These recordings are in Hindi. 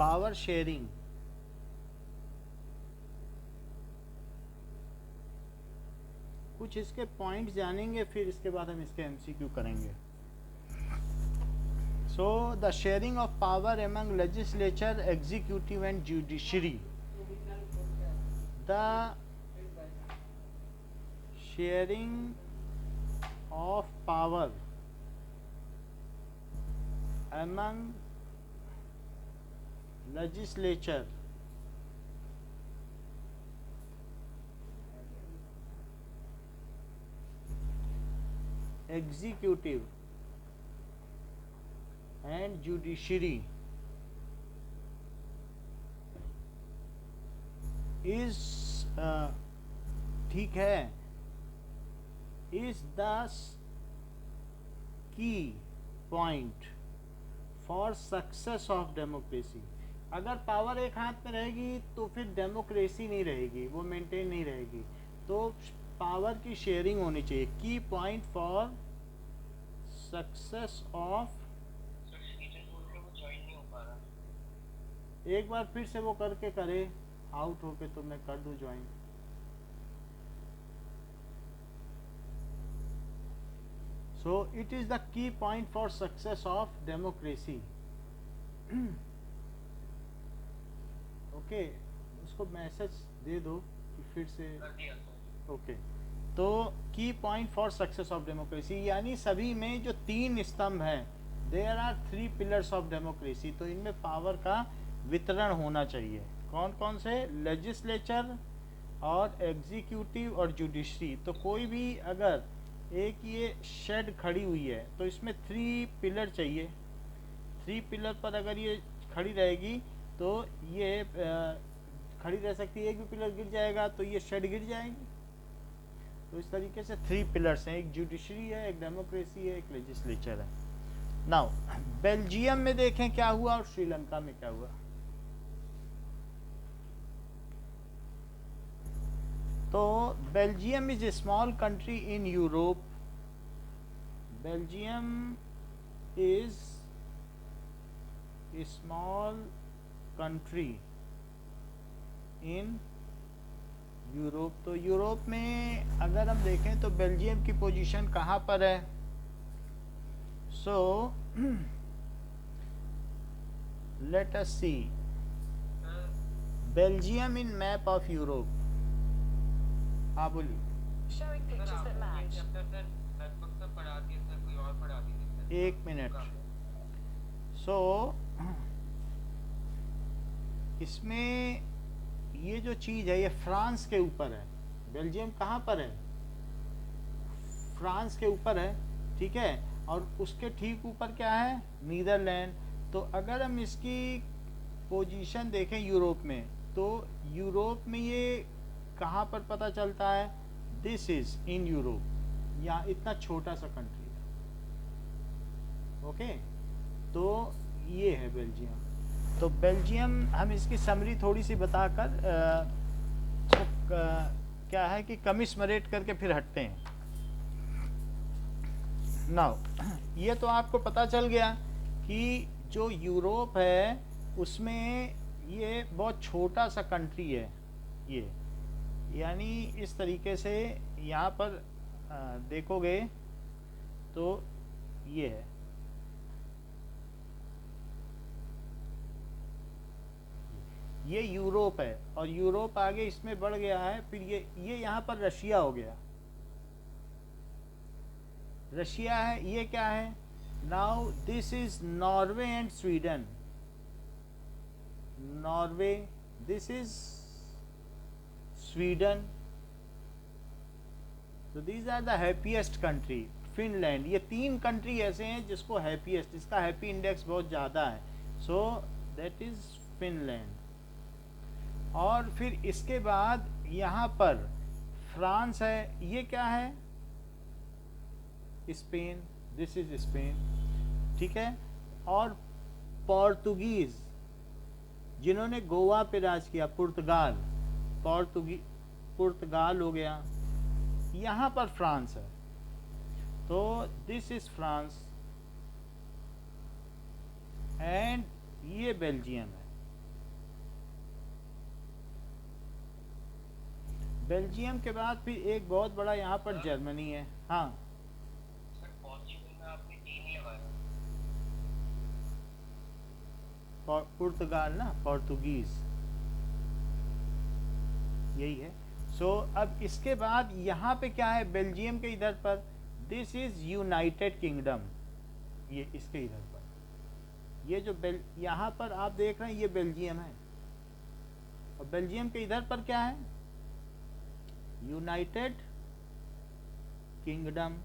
पावर शेयरिंग, कुछ इसके पॉइंट जानेंगे, फिर इसके बाद हम इसके एमसीक्यू करेंगे. So the sharing of power among legislature, executive and judiciary. The sharing of power among legislature, executive and judiciary is ठीक है, is the key point for success of democracy. अगर पावर एक हाथ में रहेगी तो फिर डेमोक्रेसी नहीं रहेगी, वो मेंटेन नहीं रहेगी. तो पावर की शेयरिंग होनी चाहिए. की पॉइंट फॉर सक्सेस ऑफ. एक बार फिर से वो करके करे, आउट होके तो मैं कर दूं join. So it is the key point for success of democracy. Okay, उसको मैसेज दे दो कि फिर से. ओके, तो की point for success of democracy, यानी सभी में जो 3 स्तंभ हैं, there are 3 pillars of democracy. तो इनमें पावर का वितरण होना चाहिए. कौन कौन से? लेजिस्लेचर और एग्जीक्यूटिव और जुडिशरी. तो कोई भी अगर एक ये शेड खड़ी हुई है तो इसमें 3 पिलर चाहिए. 3 पिलर पर अगर ये खड़ी रहेगी तो ये खड़ी रह सकती है. एक भी पिलर गिर जाएगा तो ये शेड गिर जाएगी. तो इस तरीके से 3 पिलर्स हैं. एक जुडिशरी है, एक डेमोक्रेसी है, एक लेजिस्लेचर है. नाउ बेल्जियम में देखें क्या हुआ और श्रीलंका में क्या हुआ. तो Belgium is a small country in Europe. Belgium is a small country in Europe. तो यूरोप में अगर हम देखें तो बेल्जियम की पोजीशन कहाँ पर है. So let us see Belgium in map of Europe. हाँ बोलिए. एक मिनट. सो इसमें ये जो चीज़ है ये फ्रांस के ऊपर है. बेल्जियम कहाँ पर है? फ्रांस के ऊपर है, ठीक है. और उसके ठीक ऊपर क्या है? नीदरलैंड. तो अगर हम इसकी पोजीशन देखें यूरोप में, तो यूरोप में ये कहाँ पर पता चलता है? This is in Europe. यहाँ इतना छोटा सा कंट्री है. ओके, तो ये है बेल्जियम. तो बेल्जियम हम इसकी समरी थोड़ी सी बताकर क्या है कि कमिश्मरेट करके फिर हटते हैं. नाउ ये तो आपको पता चल गया कि जो यूरोप है उसमें ये बहुत छोटा सा कंट्री है. ये यानी इस तरीके से यहाँ पर देखोगे तो ये है. ये यूरोप है और यूरोप आगे इसमें बढ़ गया है. फिर ये यहाँ पर रशिया हो गया. रशिया है. ये क्या है? Now this is Norway and Sweden. Norway, this is Sweden. तो these are the happiest country. Finland. ये 3 कंट्री ऐसे हैं जिसको हैप्पीएस्ट, इसका हैप्पी इंडेक्स बहुत ज़्यादा है. So that is Finland. और फिर इसके बाद यहाँ पर फ्रांस है. ये क्या है? स्पेन. दिस इज स्पेन, ठीक है. और पोर्तुगीज जिन्होंने गोवा पे राज किया, पुर्तगाल. पुर्तगाल हो गया. यहाँ पर फ्रांस है. तो दिस इज फ्रांस एंड ये बेल्जियम है. बेल्जियम के बाद फिर एक बहुत बड़ा यहाँ पर जर्मनी है। हाँ, पुर्तगाल ना, पोर्तुगीज यही है। सो अब इसके बाद यहाँ पे क्या है बेल्जियम के इधर पर, दिस इज यूनाइटेड किंगडम। ये इसके इधर पर ये जो यहाँ पर आप देख रहे हैं ये बेल्जियम है, और बेल्जियम के इधर पर क्या है, यूनाइटेड किंगडम।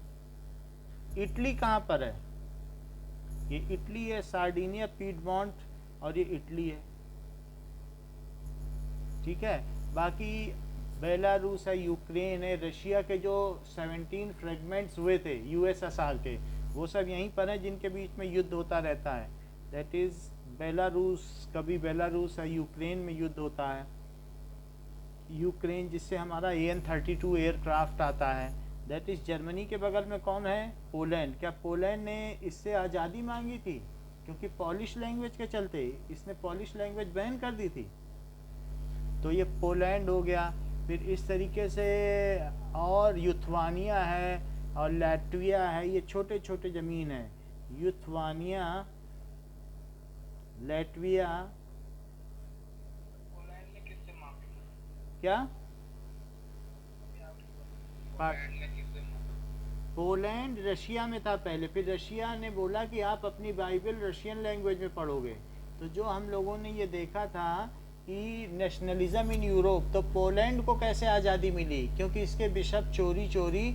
इटली कहाँ पर है, ये इटली है, सार्डिनिया, पीडमोंट, और ये इटली है, ठीक है। बाकी बेलारूस है, यूक्रेन है, रशिया के जो 17 फ्रेगमेंट्स हुए थे यूएसएसआर के, वो सब यहीं पर हैं जिनके बीच में युद्ध होता रहता है। दैट इज़ बेलारूस, कभी बेलारूस है, यूक्रेन में युद्ध होता है। यूक्रेन जिससे हमारा AN-32 एयरक्राफ्ट आता है। दैट इज़ जर्मनी के बगल में कौन है, पोलैंड। क्या पोलैंड ने इससे आज़ादी मांगी थी, क्योंकि पॉलिश लैंग्वेज के चलते इसने पॉलिश लैंग्वेज बैन कर दी थी, तो ये पोलैंड हो गया। फिर इस तरीके से और यूथवानिया है और लैटविया है, ये छोटे छोटे ज़मीन है, यूथवानिया, लैटविया। क्या पोलैंड रशिया में था पहले, फिर रशिया ने बोला कि आप अपनी बाइबल रशियन लैंग्वेज में पढ़ोगे। तो जो हम लोगों ने ये देखा था कि नेशनलिज्म इन यूरोप, तो पोलैंड को कैसे आज़ादी मिली, क्योंकि इसके बिशप चोरी चोरी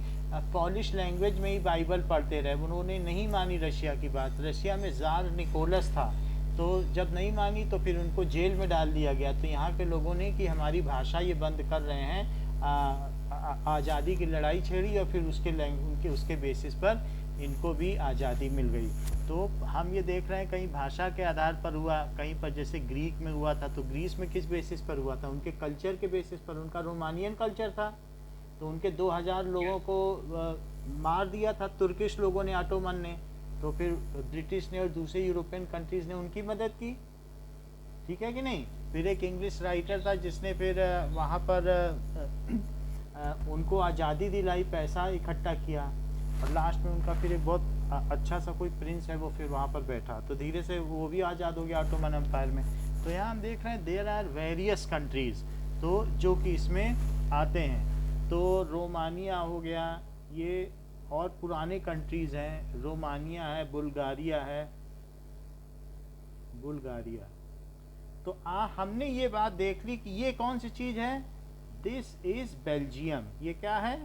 पॉलिश लैंग्वेज में ही बाइबल पढ़ते रहे, उन्होंने नहीं मानी रशिया की बात। रशिया में ज़ार निकोलस था, तो जब नहीं मानी तो फिर उनको जेल में डाल दिया गया। तो यहाँ के लोगों ने कि हमारी भाषा ये बंद कर रहे हैं, आज़ादी की लड़ाई छेड़ी, और फिर उसके बेसिस पर इनको भी आज़ादी मिल गई। तो हम ये देख रहे हैं कहीं भाषा के आधार पर हुआ, कहीं पर जैसे ग्रीक में हुआ था, तो ग्रीस में किस बेसिस पर हुआ था, उनके कल्चर के बेसिस पर। उनका रोमानियन कल्चर था, तो उनके 2000 लोगों को मार दिया था तुर्किश लोगों ने, ऑटोमन ने। तो फिर ब्रिटिश ने और दूसरे यूरोपियन कंट्रीज़ ने उनकी मदद की, ठीक है कि नहीं। फिर एक इंग्लिश राइटर था जिसने फिर वहाँ पर उनको आज़ादी दिलाई, पैसा इकट्ठा किया, और लास्ट में उनका फिर एक बहुत अच्छा सा कोई प्रिंस है वो फिर वहाँ पर बैठा, तो धीरे से वो भी आज़ाद हो गया ऑटोमन एम्पायर में। तो यहाँ हम देख रहे हैं देयर आर वेरियस कंट्रीज़ तो जो कि इसमें आते हैं। तो रोमानिया हो गया, ये और पुराने कंट्रीज़ हैं, रोमानिया है, बुल्गारिया है, बुल्गारिया। तो हमने ये बात देख ली कि ये कौन सी चीज़ है, दिस इज बेल्जियम। ये क्या है,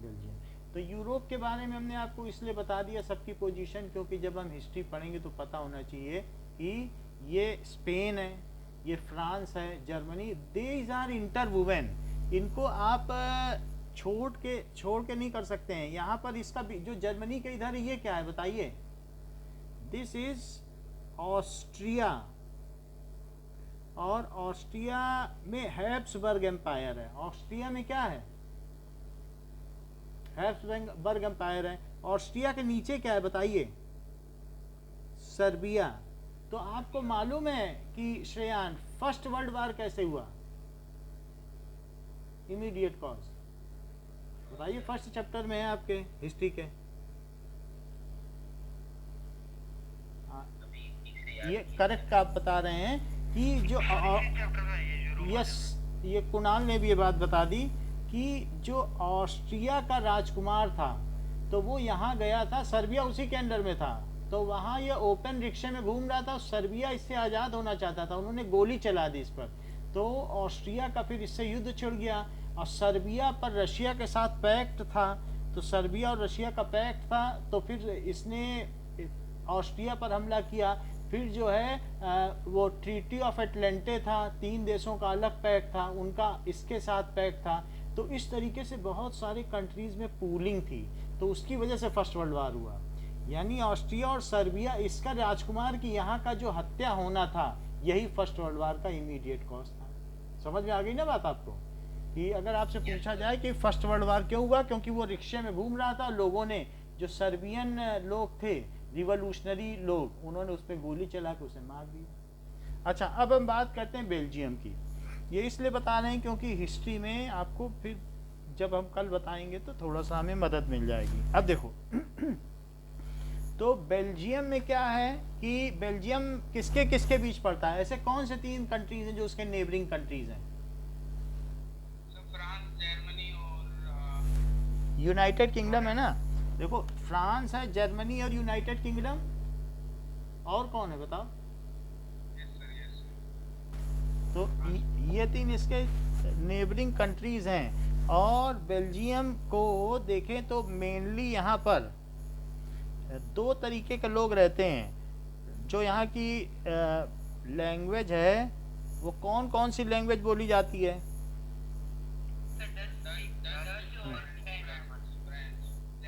बेल्जियम। तो यूरोप के बारे में हमने आपको इसलिए बता दिया सबकी पोजीशन, क्योंकि जब हम हिस्ट्री पढ़ेंगे तो पता होना चाहिए कि ये स्पेन है, ये फ्रांस है, जर्मनी, दीज आर इंटरवुवेन। इनको आप छोड़ के नहीं कर सकते हैं। यहाँ पर इसका जो जर्मनी के इधर ये क्या है बताइए, दिस इज ऑस्ट्रिया, और ऑस्ट्रिया में हैब्सबर्ग एम्पायर है। ऑस्ट्रिया में क्या है, हैब्सबर्ग एम्पायर है। ऑस्ट्रिया के नीचे क्या है बताइए, सर्बिया। तो आपको मालूम है कि श्रेयान फर्स्ट वर्ल्ड वार कैसे हुआ, इमीडिएट कॉज बताइए, फर्स्ट चैप्टर में है आपके हिस्ट्री के। ये करेक्ट आप बता रहे हैं कि जो यस, ये कुणाल ने भी ये बात बता दी कि जो ऑस्ट्रिया का राजकुमार था तो वो यहाँ गया था, सर्बिया उसी के अंडर में था, तो वहाँ ये ओपन रिक्शे में घूम रहा था, सर्बिया इससे आज़ाद होना चाहता था, उन्होंने गोली चला दी इस पर, तो ऑस्ट्रिया का फिर इससे युद्ध छिड़ गया, और सर्बिया पर रशिया के साथ पैक्ट था, तो सर्बिया और रशिया का पैक्ट था, तो फिर इसने ऑस्ट्रिया पर हमला किया। फिर जो है वो ट्रीटी ऑफ एटलांटे था, 3 देशों का अलग पैक्ट था, उनका इसके साथ पैक्ट था। तो इस तरीके से बहुत सारी कंट्रीज़ में पूलिंग थी, तो उसकी वजह से फर्स्ट वर्ल्ड वार हुआ। यानी ऑस्ट्रिया और सर्बिया, इसका राजकुमार की यहाँ का जो हत्या होना था, यही फर्स्ट वर्ल्ड वार का इमीडिएट कॉज था। समझ में आ गई ना बात आपको, कि अगर आपसे पूछा जाए कि फर्स्ट वर्ल्ड वार क्यों हुआ, क्योंकि वो रिक्शे में घूम रहा था, लोगों ने, जो सर्बियन लोग थे, रिवोल्यूशनरी लोग, उन्होंने उस पर गोली चला के उसे मार दिया। अच्छा, अब हम बात करते हैं बेल्जियम की। ये इसलिए बता रहे हैं क्योंकि हिस्ट्री में आपको फिर जब हम कल बताएंगे तो थोड़ा सा हमें मदद मिल जाएगी। अब देखो तो बेल्जियम में क्या है कि बेल्जियम किसके किसके बीच पड़ता है? ऐसे कौन से 3 कंट्रीज हैं जो उसके नेबरिंग कंट्रीज हैं? फ्रांस, जर्मनी और यूनाइटेड किंगडम है ना। देखो फ्रांस है, जर्मनी और यूनाइटेड किंगडम। और कौन है बताओ? तो ये 3 इसके नेबरिंग कंट्रीज हैं। और बेल्जियम को देखें तो मेनली यहाँ पर 2 तरीके के लोग रहते हैं। जो यहाँ की लैंग्वेज है वो कौन कौन सी लैंग्वेज बोली जाती है?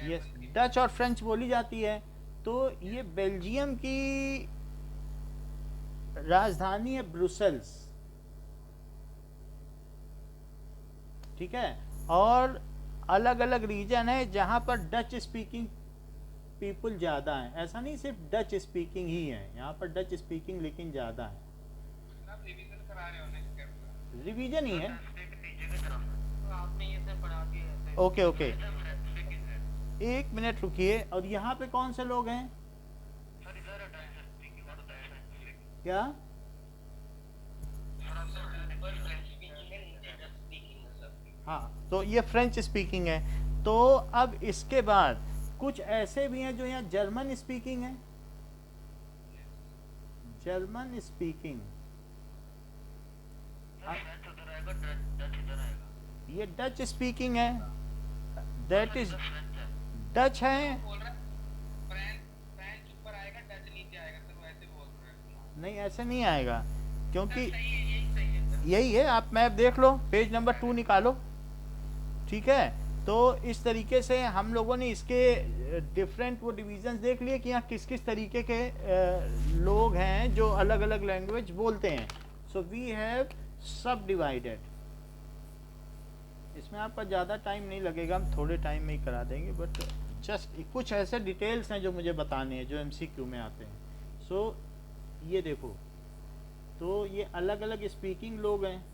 यस, डच और फ्रेंच बोली जाती है। तो ये बेल्जियम की राजधानी है ब्रुसेल्स, ठीक है। और अलग अलग रीजन है जहाँ पर डच स्पीकिंग पीपल ज़्यादा हैं। ऐसा नहीं सिर्फ डच स्पीकिंग ही है, यहाँ पर डच स्पीकिंग लेकिन ज़्यादा है। रिवीजन करा रहे हो ना इसके ऊपर? रिवीजन ही है। तो आपने ये सब पढ़ा के ओके ओके, एक मिनट रुकिए। और यहाँ पे कौन से लोग हैं? क्या? हाँ, तो ये फ्रेंच स्पीकिंग है। तो अब इसके बाद कुछ ऐसे भी हैं जो यहाँ जर्मन स्पीकिंग है। जर्मन स्पीकिंग ये डच स्पीकिंग है, दैट इज डच है। फ्रेंच ऊपर आएगा, डच नीचे आएगा सर, वैसे बोल रहे हैं। नहीं ऐसे नहीं आएगा क्योंकि सही है, यही सही है सर। यही है। आप मैप देख लो, पेज नंबर 2 निकालो, ठीक है। तो इस तरीके से हम लोगों ने इसके डिफरेंट वो डिवीजन्स देख लिए कि यहाँ किस किस तरीके के लोग हैं जो अलग अलग लैंग्वेज बोलते हैं। सो वी हैव सब डिवाइडेड। इसमें आपका ज़्यादा टाइम नहीं लगेगा, हम थोड़े टाइम में ही करा देंगे, बट जस्ट कुछ ऐसे डिटेल्स हैं जो मुझे बताने हैं जो MCQ में आते हैं। सो ये देखो, तो ये अलग अलग स्पीकिंग लोग हैं,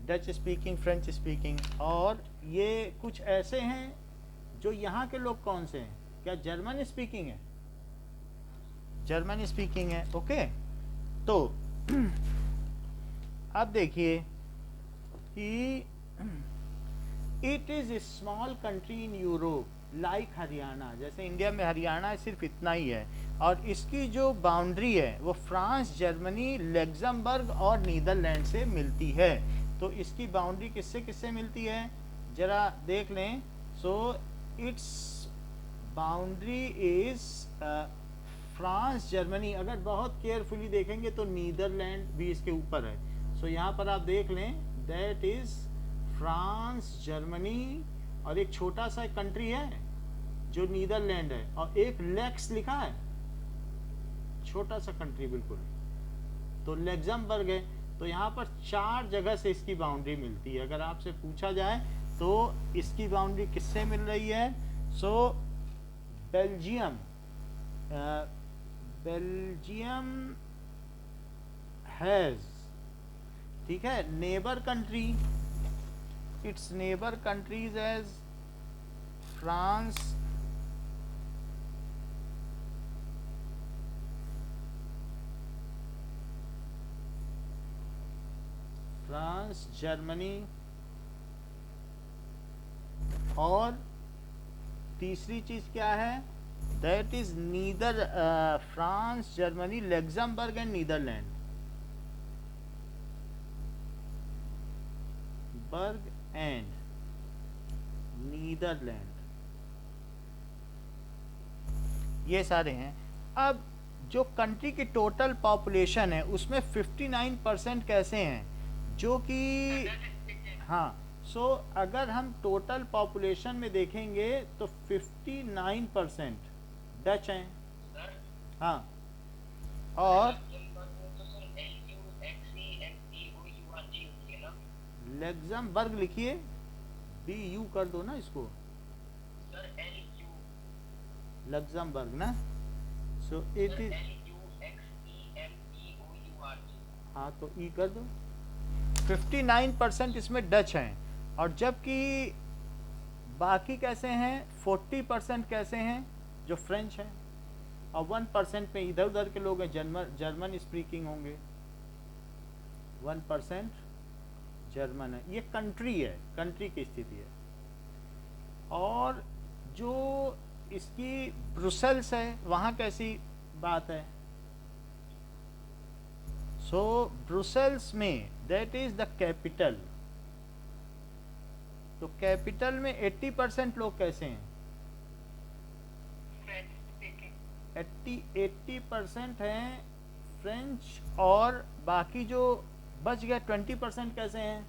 डच स्पीकिंग, फ्रेंच स्पीकिंग। और ये कुछ ऐसे हैं जो यहाँ के लोग कौन से हैं? क्या जर्मन स्पीकिंग है? जर्मन स्पीकिंग है, ओके। तो अब देखिए कि it is small country in Europe like Haryana. जैसे इंडिया में हरियाणा सिर्फ इतना ही है। और इसकी जो बाउंड्री है वो फ्रांस, जर्मनी, लग्जमबर्ग और नीदरलैंड से मिलती है। तो इसकी बाउंड्री किससे किससे मिलती है जरा देख लें। So it's boundary is France, Germany. अगर बहुत केयरफुली देखेंगे तो नीदरलैंड भी इसके ऊपर है। सो यहाँ पर आप देख लें, दैट इज फ्रांस, जर्मनी और एक छोटा सा कंट्री है जो नीदरलैंड है, और एक लेक्स लिखा है, छोटा सा कंट्री बिल्कुल, तो लग्जमबर्ग है। तो यहाँ पर 4 जगह से इसकी बाउंड्री मिलती है। अगर आपसे पूछा जाए तो इसकी बाउंड्री किससे मिल रही है? सो बेल्जियम, बेल्जियम हैज, ठीक है, neighbour country, its neighbour countries as France, France, Germany, और तीसरी चीज क्या है? That is nether France, Germany, Luxembourg and Netherland, burg and Netherland, ये सारे हैं। अब जो कंट्री की टोटल पॉपुलेशन है उसमें 59% कैसे हैं जो कि, हाँ, सो अगर हम टोटल पॉपुलेशन में देखेंगे तो 59% डच हैं, हाँ। और लग्जमबर्ग लिखिए, BU कर दो ना इसको, लग्जमबर्ग ना। सो इट इज, हाँ तो ई कर दो, 59% इसमें डच हैं, और जबकि बाकी कैसे हैं, 40% कैसे हैं जो फ्रेंच हैं, और 1% में इधर उधर के लोग हैं, जर्मन स्पीकिंग होंगे, 1% जर्मन है। ये कंट्री है, कंट्री की स्थिति है। और जो इसकी ब्रुसेल्स है वहाँ कैसी बात है, सो ब्रुसेल्स में दैट इज द कैपिटल, तो कैपिटल में 80% लोग कैसे हैं, 80% हैं फ्रेंच, और बाकी जो बच गया 20% कैसे हैं,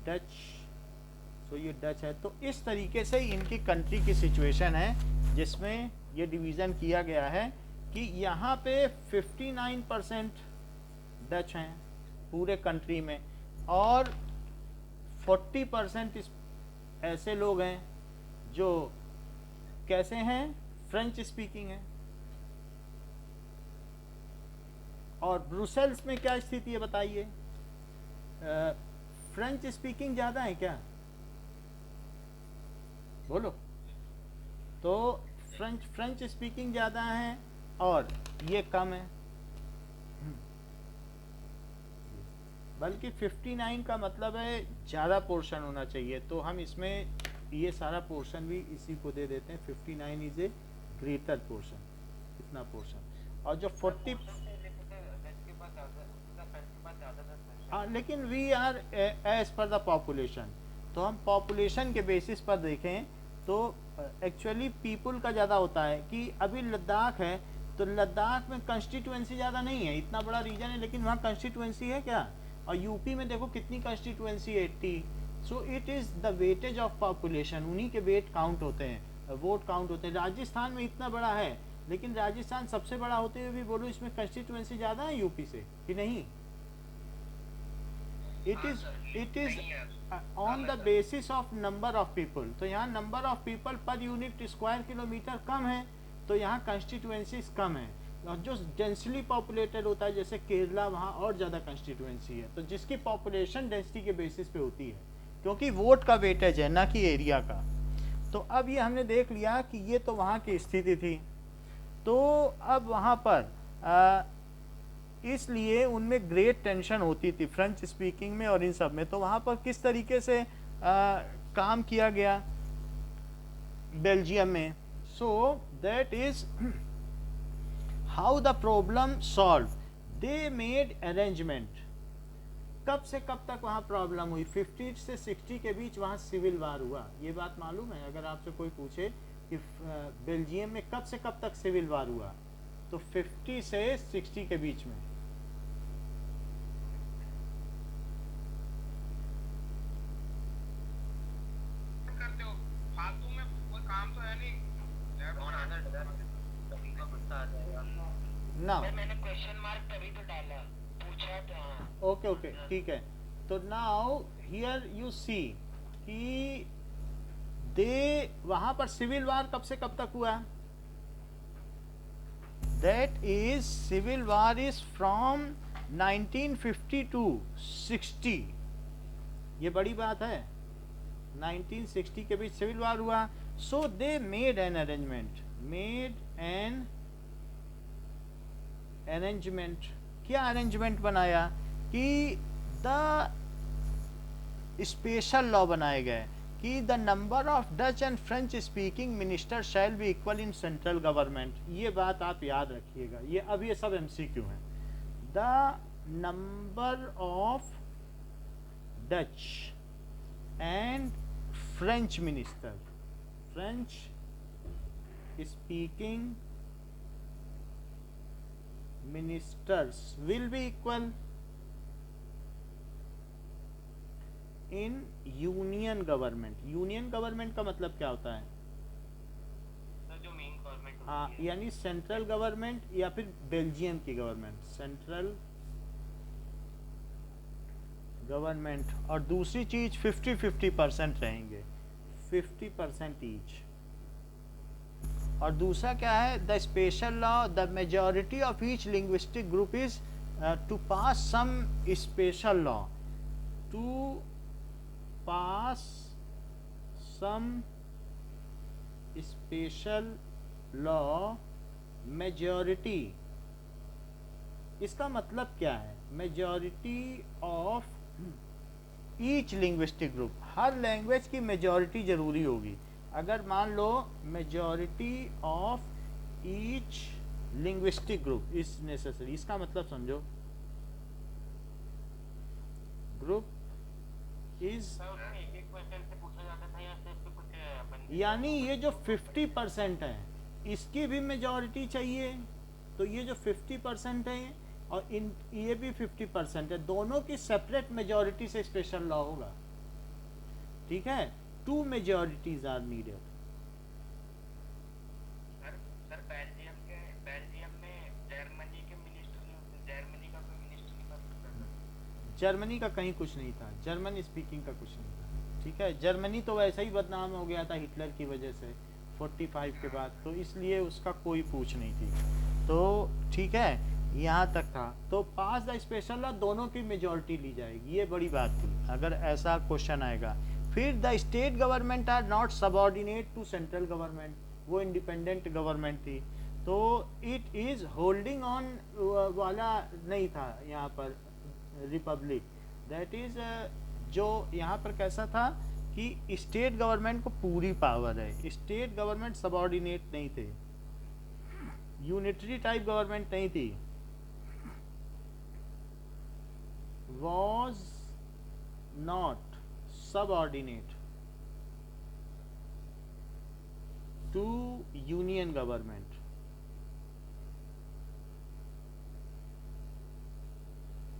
डच। तो ये डच है। तो इस तरीके से इनकी कंट्री की सिचुएशन है, जिसमें ये डिवीज़न किया गया है कि यहाँ पे 59% डच हैं पूरे कंट्री में, और 40% ऐसे लोग हैं जो कैसे हैं, फ्रेंच स्पीकिंग है। और ब्रुसेल्स में क्या स्थिति है बताइए, फ्रेंच स्पीकिंग ज़्यादा है क्या, बोलो। तो फ्रेंच स्पीकिंग ज़्यादा है और ये कम है, बल्कि 59 का मतलब है ज़्यादा पोर्शन होना चाहिए, तो हम इसमें ये सारा पोर्शन भी इसी को दे देते हैं। 59 इज ए ग्रेटर पोर्शन, इतना पोर्शन। और जो 40 लेकिन we are as per the population, तो हम पॉपुलेशन के बेसिस पर देखें तो एक्चुअली पीपल का ज़्यादा होता है। कि अभी लद्दाख है, तो लद्दाख में कंस्टिट्यूएंसी ज़्यादा नहीं है, इतना बड़ा रीजन है, लेकिन वहाँ कंस्टिट्यूएंसी है क्या। और यूपी में देखो कितनी constituency, 80। So it is the weightage of population, उन्हीं के वेट काउंट होते हैं, वोट काउंट होते हैं। राजस्थान में इतना बड़ा है, लेकिन राजस्थान सबसे बड़ा होते हुए भी बोलो इसमें कंस्टिट्यूएंसी ज़्यादा है यूपी से कि नहीं। It is on the basis of number of people. तो यहाँ नंबर ऑफ पीपल पर यूनिट स्क्वायर किलोमीटर कम है, तो यहाँ कंस्टिट्यूएंसीज कम है। और जो डेंसली पॉपुलेटेड होता है जैसे केरला, वहाँ और ज़्यादा कंस्टिट्यूएंसी है, तो जिसकी पॉपुलेशन डेंसिटी के बेसिस पे होती है, क्योंकि वोट का वेटेज है ना कि एरिया का। तो अब ये हमने देख लिया कि ये तो वहाँ की स्थिति थी। तो अब वहाँ पर इसलिए उनमें ग्रेट टेंशन होती थी फ्रेंच स्पीकिंग में और इन सब में। तो वहाँ पर किस तरीके से काम किया गया बेल्जियम में, so that is how the problem solve, they made arrangement. कब से कब तक वहाँ प्रॉब्लम हुई, 50 से 60 के बीच वहाँ सिविल वार हुआ। ये बात मालूम है, अगर आपसे कोई पूछे कि बेल्जियम में कब से कब तक सिविल वार हुआ, तो 50 से 60 के बीच में। करते हो फालतू में, कोई काम तो है नहीं। नाउ मैंने क्वेश्चन मार्क तभी तो डाला, पूछा तो। हाँ ओके ओके ठीक है। तो नाउ हियर यू सी कि दे वहां पर सिविल वार कब से कब तक हुआ, that is civil war is from 1950 to 60। ये बड़ी बात है, 1960 के बीच सिविल वार हुआ। सो दे मेड एन अरेंजमेंट, क्या अरेंजमेंट बनाया कि द स्पेशल लॉ बनाए गए कि the number of Dutch and French speaking minister shall be equal in central government. ये बात आप याद रखिएगा, ये अब ये सब MCQ हैं। The number of Dutch and French minister, French speaking ministers will be equal in union government। Union government का मतलब क्या होता है, जो मेन गवर्नमेंट, हाँ, यानी सेंट्रल गवर्नमेंट या फिर बेल्जियम की गवर्नमेंट, सेंट्रल गवर्नमेंट। और दूसरी चीज 50-50% रहेंगे, 50% ईच। और दूसरा क्या है, the special law, the majority of each linguistic group is to pass some special law, to pass some special law majority, इसका मतलब क्या है? Majority of each linguistic group, हर लैंग्वेज की मेजॉरिटी जरूरी होगी। अगर मान लो majority of each linguistic group is necessary, इसका मतलब समझो, ग्रुप इज, एक क्वेश्चन से पूछा जाता था या सिर्फ कुछ यानी ये जो 50% है इसकी भी मेजॉरिटी चाहिए, तो ये जो 50% है और इन ये भी 50% है, दोनों की सेपरेट मेजॉरिटी से स्पेशल लॉ होगा। ठीक है, 2 majorities are needed. Sir Belgium में जर्मनी के मिनिस्टर नहीं होते, जर्मनी का कोई मिनिस्टर नहीं कर सकता। जर्मनी का कहीं कुछ नहीं था, जर्मन स्पीकिंग का कुछ नहीं था। ठीक है, जर्मनी तो वैसे ही बदनाम हो गया था हिटलर की वजह से 45 के बाद, तो इसलिए उसका कोई पूछ नहीं थी। तो ठीक है, यहाँ तक था। तो पास द स्पेशल लॉ, दोनों की मेजॉरिटी ली जाएगी, ये बड़ी बात थी अगर ऐसा क्वेश्चन आएगा। फिर the state government are not subordinate to central government, वो इंडिपेंडेंट गवर्नमेंट थी, तो इट इज होल्डिंग ऑन वाला नहीं था यहाँ पर रिपब्लिक, दैट इज जो यहाँ पर कैसा था कि स्टेट गवर्नमेंट को पूरी पावर है, स्टेट गवर्नमेंट सबऑर्डिनेट नहीं थे, यूनिटरी टाइप गवर्नमेंट नहीं थी, was not subordinate to union government।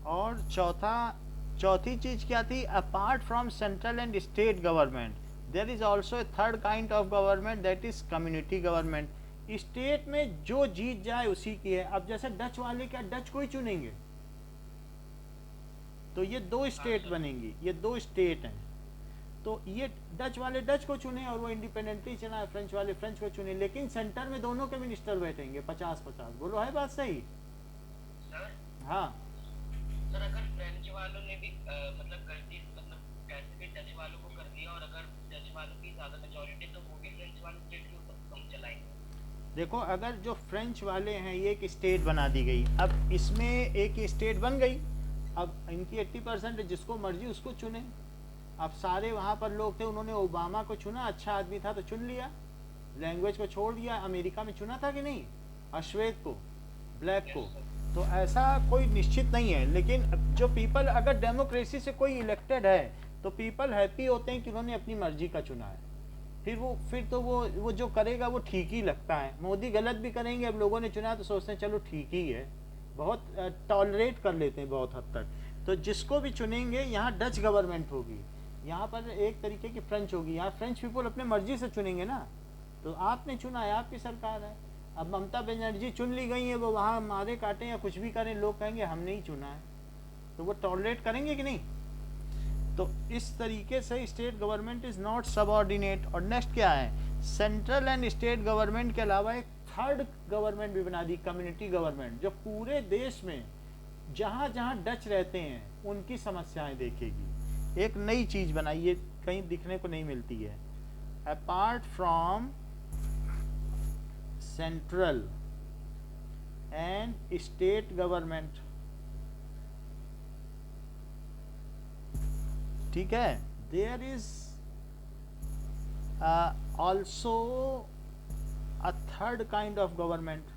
और चौथी चीज क्या थी? Apart from central and state government there is also a third kind of government, that is community government. State में जो जीत जाए उसी की है। अब जैसे डच वाले क्या डच को ही चुनेंगे? तो ये 2 स्टेट बनेंगी, ये 2 स्टेट हैं, तो ये डच वाले डच को चुने और वो इंडिपेंडेंटली चुना, फ्रेंच वाले फ्रेंच को चुने, लेकिन सेंटर में दोनों के मिनिस्टर बैठेंगे 50-50। बोलो है बात सही? सर हाँ सर, अगर फ्रेंच वालों ने भी मतलब गलती, मतलब कैसे भी डच वालों को कर दिया, और अगर डच वालों की ज्यादा मेजॉरिटी, तो वो भी फ्रेंच वाले स्टेट के ऊपर चलाएंगे। देखो, अगर जो फ्रेंच वाले हैं ये एक स्टेट बना दी गई, अब इसमें एक स्टेट बन गई, अब इनकी 80% जिसको मर्जी उसको चुने। अब सारे वहाँ पर लोग थे, उन्होंने ओबामा को चुना, अच्छा आदमी था तो चुन लिया, लैंग्वेज को छोड़ दिया। अमेरिका में चुना था कि नहीं अश्वेत को, ब्लैक को? तो ऐसा कोई निश्चित नहीं है, लेकिन जो पीपल, अगर डेमोक्रेसी से कोई इलेक्टेड है तो पीपल हैप्पी होते हैं कि उन्होंने अपनी मर्जी का चुना है। फिर तो वो जो करेगा वो ठीक ही लगता है। मोदी गलत भी करेंगे, अब लोगों ने चुना तो सोचते हैं चलो ठीक ही है, बहुत टॉलरेट कर लेते हैं बहुत हद तक। तो जिसको भी चुनेंगे, यहाँ डच गवर्नमेंट होगी, यहाँ पर एक तरीके की फ्रेंच होगी, यहाँ फ्रेंच पीपल अपने मर्जी से चुनेंगे ना, तो आपने चुना है, आपकी सरकार है। अब ममता बनर्जी चुन ली गई है, वो वहाँ मारे काटें या कुछ भी करें, लोग कहेंगे हमने ही चुना है, तो वो टॉलरेट करेंगे कि नहीं? तो इस तरीके से state government is not subordinate. और नेक्स्ट क्या है? सेंट्रल एंड स्टेट गवर्नमेंट के अलावा एक थर्ड गवर्नमेंट भी बना दी, कम्युनिटी गवर्नमेंट, जो पूरे देश में जहाँ जहाँ डच रहते हैं उनकी समस्याएं देखेगी। एक नई चीज बनाई, ये कहीं दिखने को नहीं मिलती है। Apart from central and state government, ठीक है, there is also a third kind of government,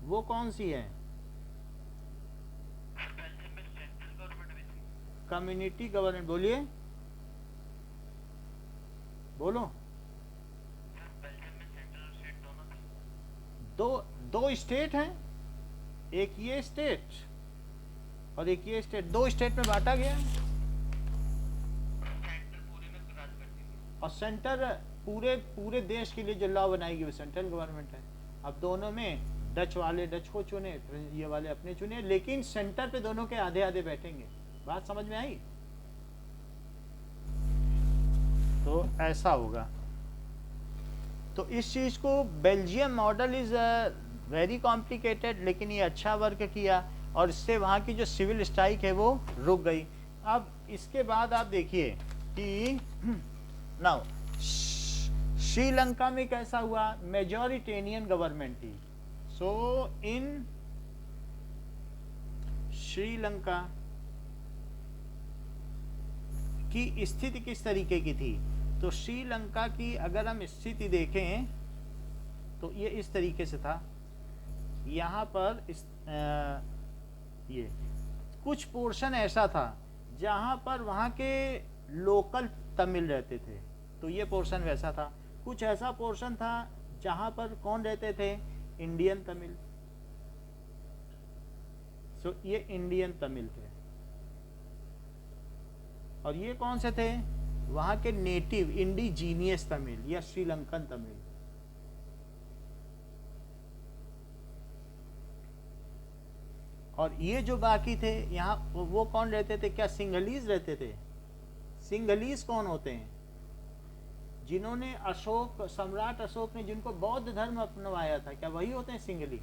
वो कौन सी है? Community government. बोलिए, बोलो। दो स्टेट हैं, एक ये स्टेट और एक ये स्टेट, 2 स्टेट में बांटा गया है। और सेंटर पूरे देश के लिए जो लॉ बनाएगी वो सेंट्रल गवर्नमेंट है। अब दोनों में डच वाले डच को चुने, ये वाले अपने चुने, लेकिन सेंटर पे दोनों के आधे आधे बैठेंगे। बात समझ में आई? तो ऐसा होगा। तो इस चीज़ को Belgium model is very complicated, लेकिन ये अच्छा वर्क किया और इससे वहाँ की जो सिविल स्ट्राइक है वो रुक गई। अब इसके बाद आप देखिए कि नाउ श्रीलंका में कैसा हुआ, मेजॉरिटेरियन गवर्नमेंट थी। सो इन श्रीलंका की स्थिति किस तरीके की थी, तो श्रीलंका की अगर हम स्थिति देखें तो ये इस तरीके से था। यहाँ पर ये कुछ पोर्शन ऐसा था जहाँ पर वहाँ के लोकल तमिल रहते थे, तो ये पोर्शन वैसा था। कुछ ऐसा पोर्शन था जहाँ पर कौन रहते थे, इंडियन तमिल। सो ये इंडियन तमिल थे और ये कौन से थे, वहाँ के नेटिव इंडिजीनियस तमिल या श्रीलंकन तमिल। और ये जो बाकी थे यहाँ वो कौन रहते थे, क्या सिंघलीज रहते थे। सिंघलीज कौन होते हैं, जिन्होंने सम्राट अशोक ने जिनको बौद्ध धर्म अपनवाया था, क्या वही होते हैं Sinhali.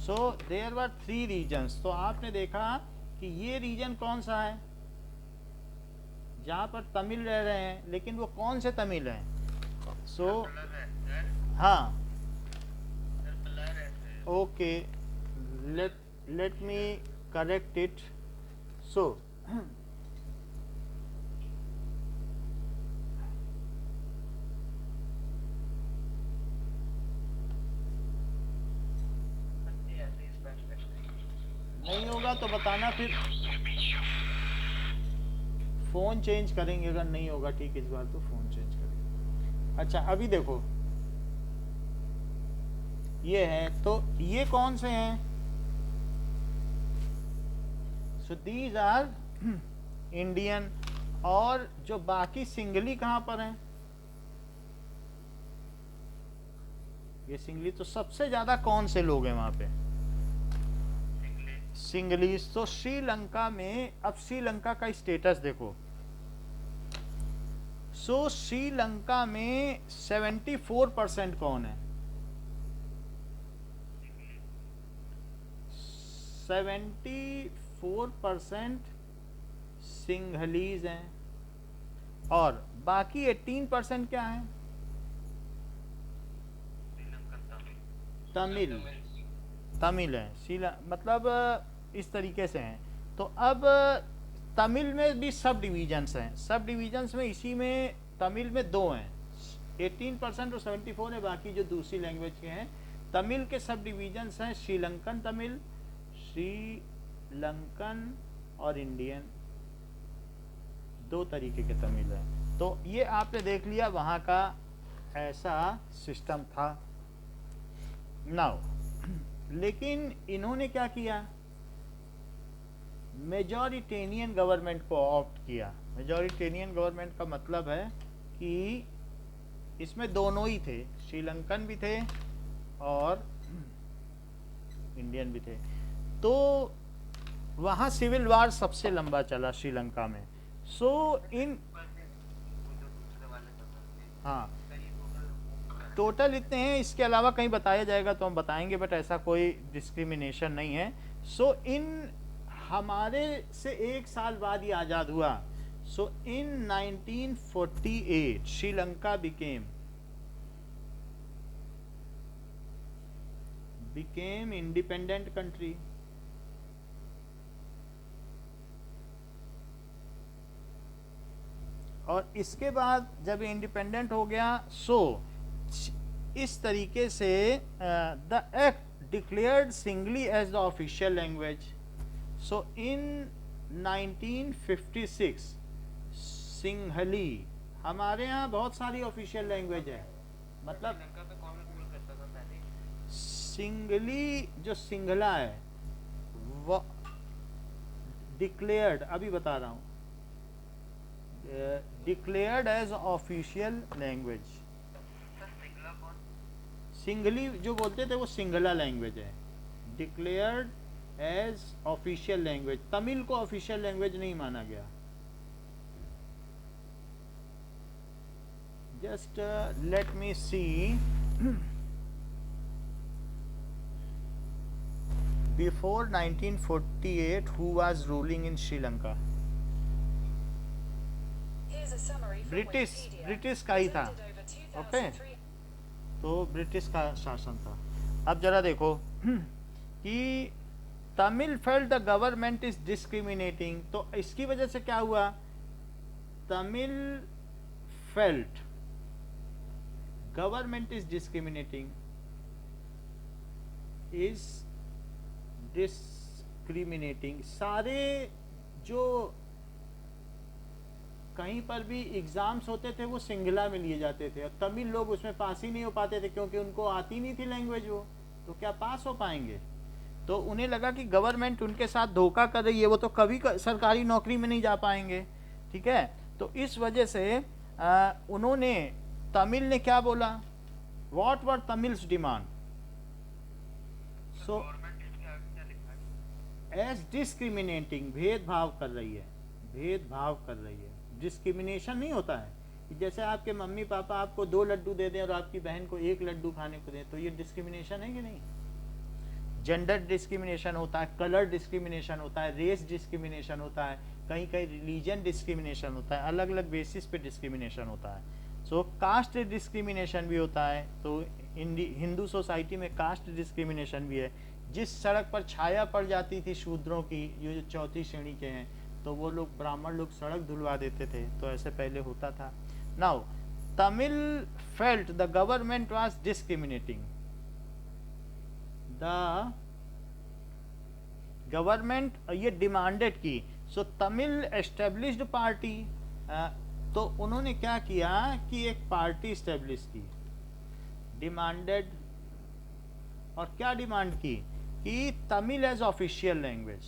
So there were 3 regions. तो आपने देखा कि ये रीजन कौन सा है जहाँ पर तमिल रह रहे हैं, लेकिन वो कौन से तमिल हैं। सो हाँ okay, let me correct it. So नहीं होगा तो बताना, फिर फोन चेंज करेंगे। अगर नहीं होगा ठीक, इस बार तो फोन चेंज करेंगे। अच्छा अभी देखो ये है, तो ये कौन से हैं, सो दीज आर इंडियन। और जो बाकी सिंगली कहाँ पर हैं, ये सिंगली, तो सबसे ज्यादा कौन से लोग हैं वहां पे, सिंगलीज। तो श्रीलंका में, अब श्रीलंका का स्टेटस देखो। सो श्रीलंका में 74% कौन है, 74% सिंघलीज हैं और बाकी 18% क्या है, तमिल है। मतलब इस तरीके से हैं। तो अब तमिल में भी सब डिवीजन्स हैं। सब डिवीजन्स में इसी में तमिल में 2 हैं, 18% और 74 है, बाकी जो दूसरी लैंग्वेज के हैं। तमिल के सब डिवीजन्स हैं, श्रीलंकन तमिल, श्रीलंकन और इंडियन, 2 तरीके के तमिल हैं। तो ये आपने देख लिया, वहाँ का ऐसा सिस्टम था। नाउ लेकिन इन्होंने क्या किया, मेजॉरिटेरियन गवर्नमेंट को ऑप्ट किया। मेजॉरिटेरियन गवर्नमेंट का मतलब है कि इसमें दोनों ही थे, श्रीलंकन भी थे और इंडियन भी थे। तो वहाँ सिविल वार सबसे लंबा चला श्रीलंका में। सो इन हाँ टोटल इतने हैं, इसके अलावा कहीं बताया जाएगा तो हम बताएंगे, बट ऐसा कोई डिस्क्रिमिनेशन नहीं है। सो इन हमारे से 1 साल बाद ही आज़ाद हुआ। सो इन 1948 श्रीलंका became independent country। और इसके बाद जब इंडिपेंडेंट हो गया, सो इस तरीके से the act declared Sinhali as the official language. So in 1956 Sinhali, हमारे यहाँ बहुत सारी ऑफिशियल लैंग्वेज है, मतलब सिंगली जो सिंगला है वो डिक्लेयर्ड, अभी बता रहा हूँ, declared as official language. Sinhali जो बोलते थे वो सिंगला लैंग्वेज है, declared as official language. Tamil को ऑफिशियल लैंग्वेज नहीं माना गया। just let me see. Before 1948, who was ruling in Sri Lanka? Here's a summary from British Wikipedia. British का ही था. Presented over ओके 2003 तो ब्रिटिश का शासन था. अब जरा देखो कि Tamil felt the government is discriminating. तो इसकी वजह से क्या हुआ? Tamil felt government is discriminating, is discriminating. सारे जो कहीं पर भी एग्जाम्स होते थे वो सिंगला में लिए जाते थे और तमिल लोग उसमें पास ही नहीं हो पाते थे क्योंकि उनको आती नहीं थी लैंग्वेज. वो तो क्या पास हो पाएंगे? तो उन्हें लगा कि गवर्नमेंट उनके साथ धोखा कर रही है, वो तो कभी सरकारी नौकरी में नहीं जा पाएंगे. ठीक है, तो इस वजह से उन्होंने तमिल ने क्या बोला? What were Tamils demand? So government इसके आगे क्या लिखा है? एज डिस्क्रिमिनेटिंग, भेदभाव कर रही है, भेदभाव कर रही है. डिस्क्रिमिनेशन नहीं होता है कि जैसे आपके मम्मी पापा आपको 2 लड्डू दे दें और आपकी बहन को 1 लड्डू खाने को दें, तो ये डिस्क्रिमिनेशन है कि नहीं? जेंडर डिस्क्रिमिनेशन होता है, कलर डिस्क्रिमिनेशन होता है, रेस डिस्क्रिमिनेशन होता है, कहीं कहीं रिलीजन डिस्क्रिमिनेशन होता है, अलग अलग बेसिस पे डिस्क्रिमिनेशन होता है. सो कास्ट डिस्क्रिमिनेशन भी होता है. तो हिंदू सोसाइटी में कास्ट डिस्क्रिमिनेशन भी है. जिस सड़क पर छाया पड़ जाती थी शूद्रों की, ये जो चौथी श्रेणी के हैं, तो वो लोग ब्राह्मण लोग सड़क धुलवा देते थे. तो ऐसे पहले होता था. Now Tamil felt the government was discriminating. The government ये डिमांडेड की. सो तमिल एस्टेब्लिश्ड पार्टी, तो उन्होंने क्या किया कि एक पार्टी एस्टेब्लिश की. डिमांडेड, और क्या डिमांड की कि Tamil as official language.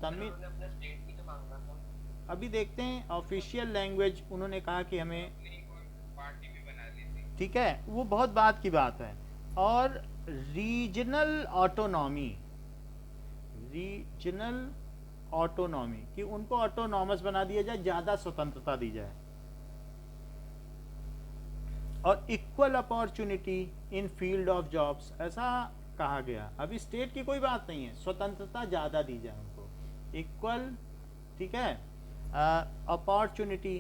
Tamil उन्होंने अपना स्टेट भी तो मांगा था. अभी देखते हैं. ऑफिशियल लैंग्वेज उन्होंने कहा कि हमें, पार्टी भी बना ली थी. ठीक है, वो बहुत बात की बात है. और रीजनल ऑटोनॉमी, रीजनल ऑटोनॉमी कि उनको ऑटोनॉमस बना दिया जाए, ज़्यादा स्वतंत्रता दी जाए. और equal opportunity in field of jobs, ऐसा कहा गया. अभी स्टेट की कोई बात नहीं है, स्वतंत्रता ज़्यादा दी जाए उनको, इक्वल. ठीक है, अपॉर्चुनिटी.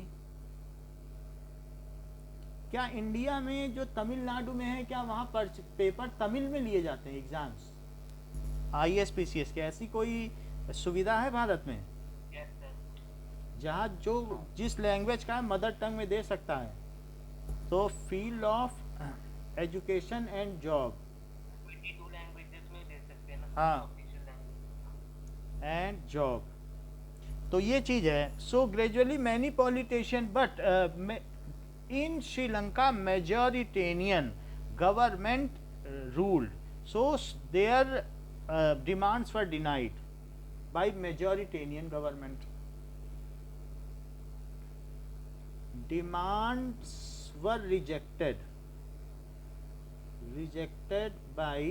क्या इंडिया में जो तमिलनाडु में है, क्या वहाँ पर पेपर तमिल में लिए जाते हैं एग्जाम्स, ISPCS के? ऐसी कोई सुविधा है भारत में यस सर. जहाँ जो जिस लैंग्वेज का है मदर टंग में दे सकता है? तो field of education and job कोई 2 लैंग्वेजेस में दे सकते हैं ना. हाँ. Official language. And job. तो ये चीज है. So gradually many politician, but in Sri Lanka majoritarian government ruled, so their demands were denied by majoritarian government. Demands were rejected by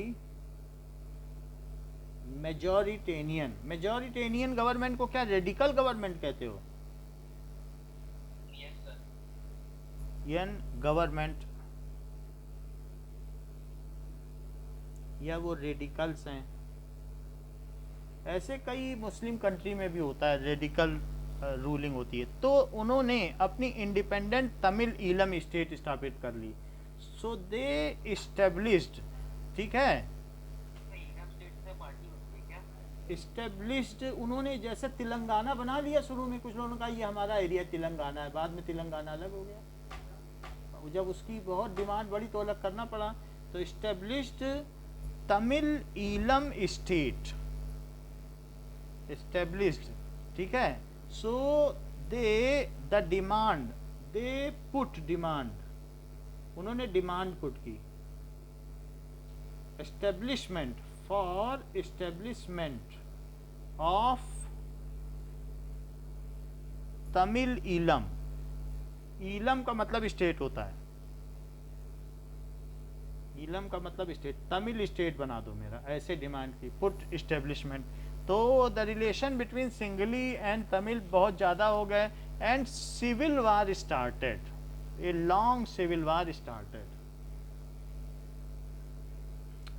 majoritarian. Majoritarian government को क्या रेडिकल गवर्नमेंट कहते हो? Yes sir. यन गवर्नमेंट, या वो रेडिकल्स हैं? ऐसे कई मुस्लिम कंट्री में भी होता है, रेडिकल रूलिंग होती है. तो उन्होंने अपनी इंडिपेंडेंट तमिल ईलम स्टेट स्थापित कर ली. सो दे इस्टेब्लिश्ड, ठीक है, ईलम स्टेट से पार्टी होती है क्या? इस्टेब्लिश्ड. उन्होंने जैसे तेलंगाना बना लिया शुरू में, कुछ लोगों ने कहा ये हमारा एरिया तेलंगाना है, बाद में तेलंगाना अलग हो गया. जब उसकी बहुत डिमांड बढ़ी तो अलग करना पड़ा. तो established Tamil Eelam state, established. ठीक है. So the demand, they put demand, उन्होंने डिमांड पुट की. Establishment, for establishment of Tamil Eelam. Eelam का मतलब स्टेट होता है, ईलम का मतलब स्टेट. तमिल स्टेट बना दो मेरा, ऐसे डिमांड की. Put establishment. तो the relation between Sinhali and Tamil बहुत ज़्यादा हो गए and civil war started. A long civil war started.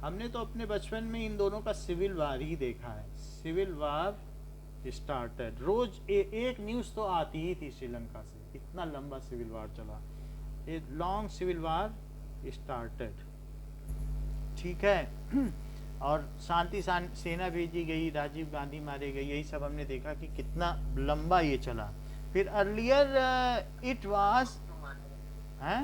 हमने तो अपने बचपन में इन दोनों का सिविल वार ही देखा है. Civil war started. रोज एक न्यूज़ तो आती ही थी श्रीलंका से, इतना लंबा सिविल वार चला. A long civil war started. ठीक है. और शांति सेना भेजी गई, राजीव गांधी मारे गए, यही सब हमने देखा कि कितना लंबा ये चला. फिर अर्लियर इट वाज हैं,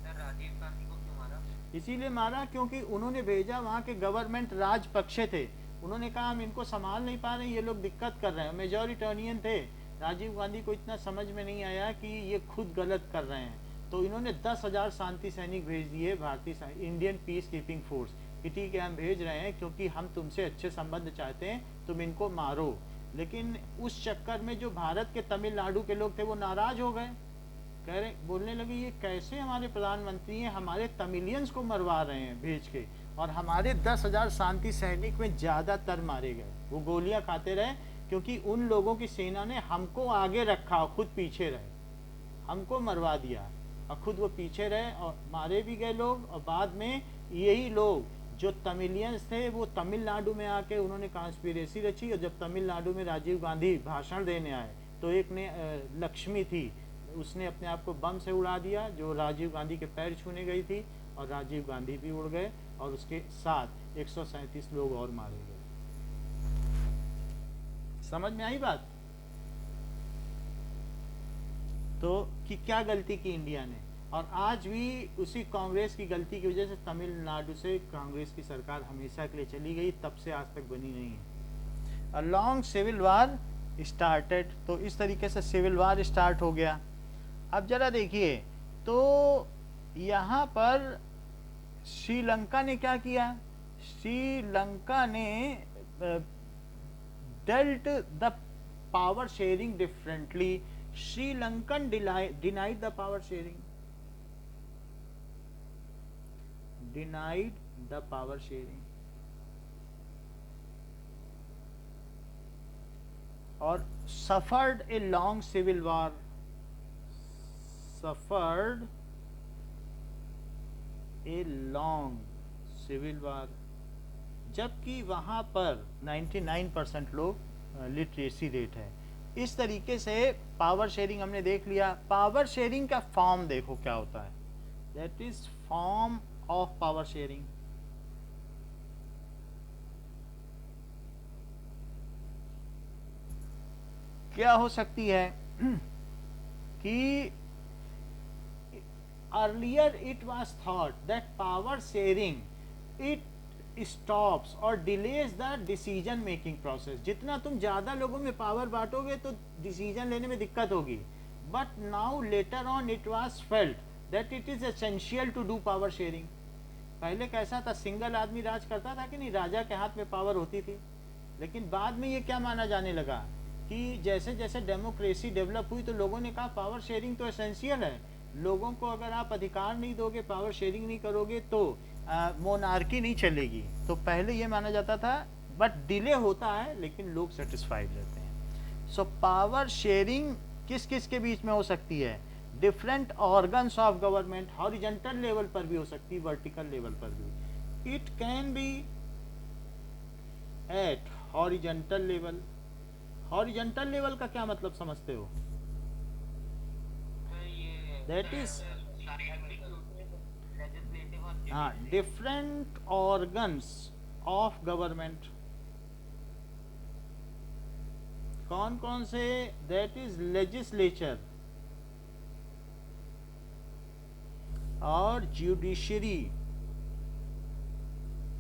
राजीव गांधी को क्यों मारा? इसीलिए मारा क्योंकि उन्होंने भेजा, वहाँ के गवर्नमेंट राजपक्षे थे. उन्होंने कहा हम इनको संभाल नहीं पा रहे, ये लोग दिक्कत कर रहे हैं. मेजोरिटेरियन थे. राजीव गांधी को इतना समझ में नहीं आया कि ये खुद गलत कर रहे हैं, तो इन्होंने 10,000 शांति सैनिक भेज दिए, भारतीय इंडियन पीस कीपिंग फोर्स, कि ठीक है हम भेज रहे हैं क्योंकि हम तुमसे अच्छे संबंध चाहते हैं, तुम इनको मारो. लेकिन उस चक्कर में जो भारत के तमिलनाडु के लोग थे वो नाराज हो गए. कह रहे, बोलने लगे ये कैसे हमारे प्रधानमंत्री हैं, हमारे तमिलियंस को मरवा रहे हैं भेज के, और हमारे 10,000 शांति सैनिक में ज़्यादातर मारे गए. वो गोलियां खाते रहे क्योंकि उन लोगों की सेना ने हमको आगे रखा और खुद पीछे रहे, हमको मरवा दिया और खुद वो पीछे रहे और मारे भी गए लोग. और बाद में यही लोग जो तमिलियंस थे वो तमिलनाडु में आके उन्होंने कॉन्स्पिरेसी रची. और जब तमिलनाडु में राजीव गांधी भाषण देने आए तो एक ने लक्ष्मी थी, उसने अपने आप को बम से उड़ा दिया जो राजीव गांधी के पैर छूने गई थी, और राजीव गांधी भी उड़ गए और उसके साथ 137 लोग और मारे गए. समझ में आई बात? तो कि क्या गलती की इंडिया ने, और आज भी उसी कांग्रेस की गलती की वजह से तमिलनाडु से कांग्रेस की सरकार हमेशा के लिए चली गई, तब से आज तक बनी नहीं है. A long civil war started. तो इस तरीके से सिविल वार स्टार्ट हो गया. अब जरा देखिए, तो यहाँ पर श्रीलंका ने क्या किया? श्रीलंका ने dealt the power sharing differently. Sri Lankan denied the power sharing. Denied the power sharing. और suffered a long civil war. Suffered a long civil war. जबकि वहाँ पर 99% लोग लिटरेसी रेट है. इस तरीके से पावर शेयरिंग हमने देख लिया. पावर शेयरिंग का फॉर्म देखो क्या होता है. That is form of power sharing. क्या हो सकती है कि earlier it was thought that power sharing it stops और delays the decision making process. जितना तुम ज्यादा लोगों में पावर बांटोगे तो डिसीजन लेने में दिक्कत होगी. But now later on it was felt that it is essential to do power sharing. पहले कैसा था, सिंगल आदमी राज करता था कि नहीं, राजा के हाथ में पावर होती थी. लेकिन बाद में ये क्या माना जाने लगा कि जैसे जैसे डेमोक्रेसी डेवलप हुई तो लोगों ने कहा पावर शेयरिंग तो एसेंशियल है. लोगों को अगर आप अधिकार नहीं दोगे, पावर शेयरिंग नहीं करोगे तो मोनार्की नहीं चलेगी. तो पहले ये माना जाता था, बट डिले होता है लेकिन लोग सेटिस्फाइड रहते हैं. सो पावर शेयरिंग किस किस के बीच में हो सकती है? Different organs of government. Horizontal level पर भी हो सकती है, वर्टिकल लेवल पर भी. It can be at horizontal level. Horizontal level का क्या मतलब समझते हो? दैट इज हाँ, डिफरेंट ऑर्गन्स ऑफ गवर्नमेंट. कौन कौन से? दैट इज लेजिस्लेचर और जुडिशरी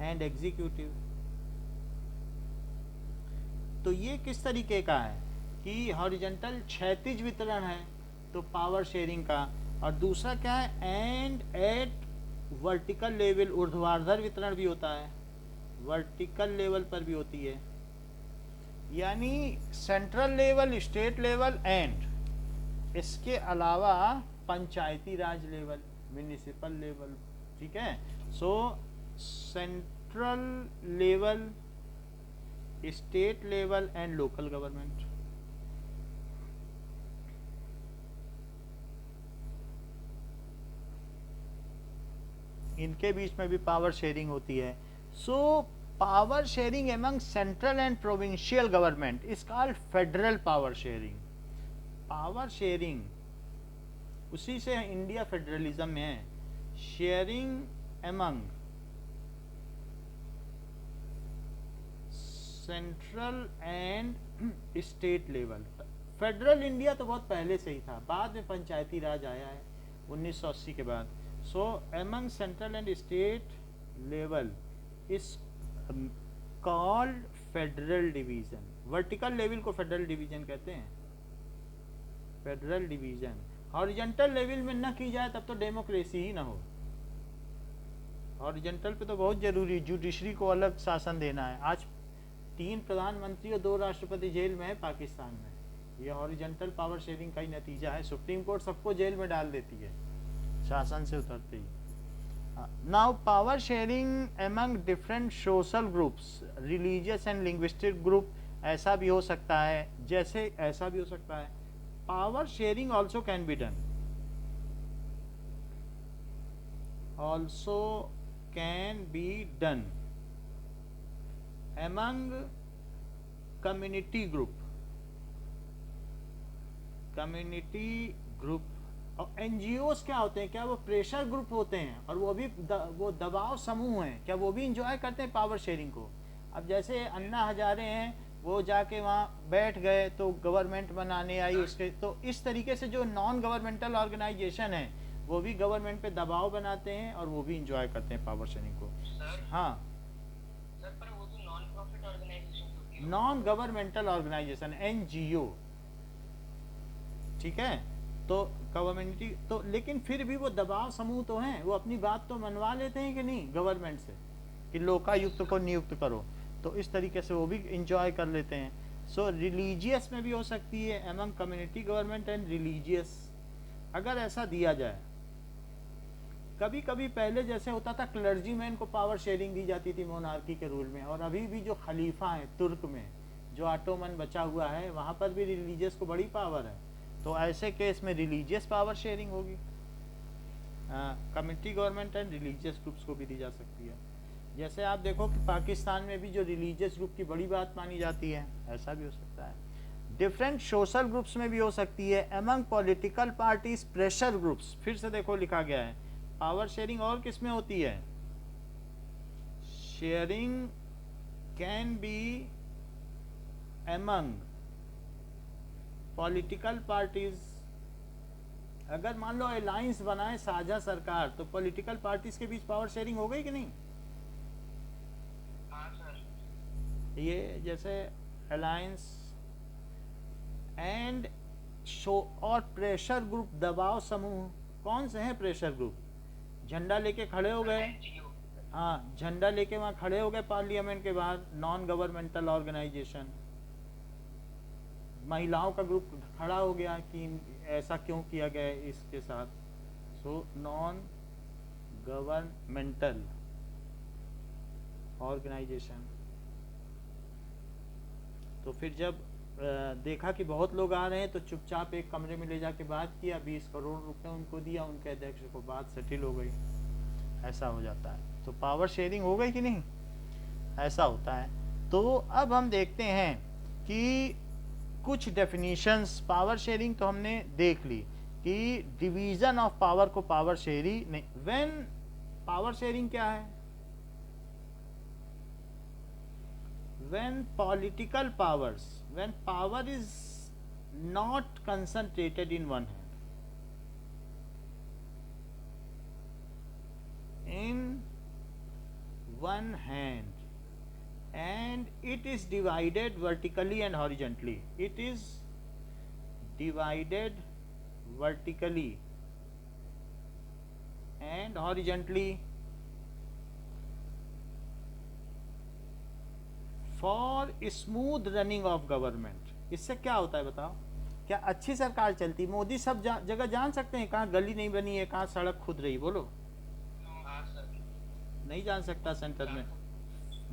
एंड एग्जीक्यूटिव. तो ये किस तरीके का है कि हॉरिजॉन्टल क्षैतिज वितरण है तो पावर शेयरिंग का, और दूसरा क्या है, एंड एट वर्टिकल लेवल ऊर्ध्वाधर वितरण भी होता है, वर्टिकल लेवल पर भी होती है. यानी central level, state level and इसके अलावा पंचायती राज लेवल, म्युनिसिपल लेवल. ठीक है. सो central level, state level and local government. इनके बीच में भी पावर शेयरिंग होती है. So power sharing among central and provincial government is called federal power sharing. Power sharing उसी से इंडिया फेडरलिज्म में है. Sharing among central and state level. Federal India तो बहुत पहले से ही था, बाद में पंचायती राज आया है 1980 के बाद. So among central and state level is called federal division. Vertical level को फेडरल डिवीजन कहते हैं. Federal division. हॉरिजॉन्टल लेवल में ना की जाए तब तो डेमोक्रेसी ही ना हो. हॉरिजॉन्टल पे तो बहुत जरूरी, जुडिशरी को अलग शासन देना है. आज 3 प्रधानमंत्री और 2 राष्ट्रपति जेल में है पाकिस्तान में. ये हॉरिजॉन्टल पावर शेयरिंग का ही नतीजा है. सुप्रीम कोर्ट सबको जेल में डाल देती है शासन से उतरते ही. Now power sharing among different social groups, religious and linguistic group, ऐसा भी हो सकता है, जैसे ऐसा भी हो सकता है. Power sharing also can be done, also can be done among community group. Community group. और एनजीओस क्या होते हैं? क्या वो प्रेशर ग्रुप होते हैं? और वो भी वो दबाव समूह हैं, क्या वो भी इंजॉय करते हैं पावर शेयरिंग को? अब जैसे अन्ना हजारे हैं, वो जाके वहाँ बैठ गए तो गवर्नमेंट बनाने आई उसके, तो इस तरीके से जो नॉन गवर्नमेंटल ऑर्गेनाइजेशन है वो भी गवर्नमेंट पे दबाव बनाते हैं और वो भी इंजॉय करते हैं पावर शेयरिंग को. हाँ, नॉन गवर्नमेंटल ऑर्गेनाइजेशन एनजीओ, ठीक है. तो कम्युनिटी तो, लेकिन फिर भी वो दबाव समूह तो हैं, वो अपनी बात तो मनवा लेते हैं कि नहीं गवर्नमेंट से कि लोकायुक्त को नियुक्त करो, तो इस तरीके से वो भी इंजॉय कर लेते हैं. सो रिलीजियस में भी हो सकती है among community government and religious. अगर ऐसा दिया जाए, कभी कभी पहले जैसे होता था क्लर्जीमैन को पावर शेयरिंग दी जाती थी मोनार्की के रूल में, और अभी भी जो खलीफा है तुर्क में, जो ऑटोमन बचा हुआ है, वहाँ पर भी रिलीजियस को बड़ी पावर है. तो ऐसे केस में रिलीजियस पावर शेयरिंग होगी. Community government and religious groups को भी दी जा सकती है. जैसे आप देखो कि पाकिस्तान में भी जो रिलीजियस ग्रुप की बड़ी बात मानी जाती है, ऐसा भी हो सकता है. डिफरेंट सोशल ग्रुप्स में भी हो सकती है. Among political parties pressure groups, फिर से देखो लिखा गया है. पावर शेयरिंग और किस में होती है? Sharing can be among political parties. अगर मान लो अलायंस बनाए साझा सरकार, तो पॉलिटिकल पार्टीज के बीच पावर शेयरिंग हो गई कि नहीं? हाँ सर. ये जैसे अलायंस एंड शो और प्रेशर ग्रुप, दबाव समूह. कौन से हैं प्रेशर ग्रुप? झंडा लेके खड़े हो गए, हाँ, झंडा लेके वहाँ खड़े हो गए पार्लियामेंट के बाहर, नॉन गवर्नमेंटल ऑर्गेनाइजेशन. महिलाओं का ग्रुप खड़ा हो गया कि ऐसा क्यों किया गया इसके साथ. So non governmental organisation. तो फिर जब देखा कि बहुत लोग आ रहे हैं, तो चुपचाप एक कमरे में ले जाके बात किया, 20 करोड़ रुपए उनको दिया, उनके अध्यक्ष को, बात सेटिल हो गई. ऐसा हो जाता है. तो पावर शेयरिंग हो गई कि नहीं? ऐसा होता है. तो अब हम देखते हैं कि कुछ डेफिनेशंस. पावर शेयरिंग तो हमने देख ली कि डिवीजन ऑफ पावर को पावर शेयरिंग नहीं. व्हेन पावर शेयरिंग क्या है? when political powers, when power is not concentrated in one hand, and it is divided vertically and horizontally. It is divided vertically and horizontally for smooth running of government. इससे क्या होता है बताओ? क्या अच्छी सरकार चलती? मोदी सब जगह जान सकते हैं कहाँ गली नहीं बनी है, कहाँ सड़क खुद रही, बोलो? नहीं जान सकता. सेंटर में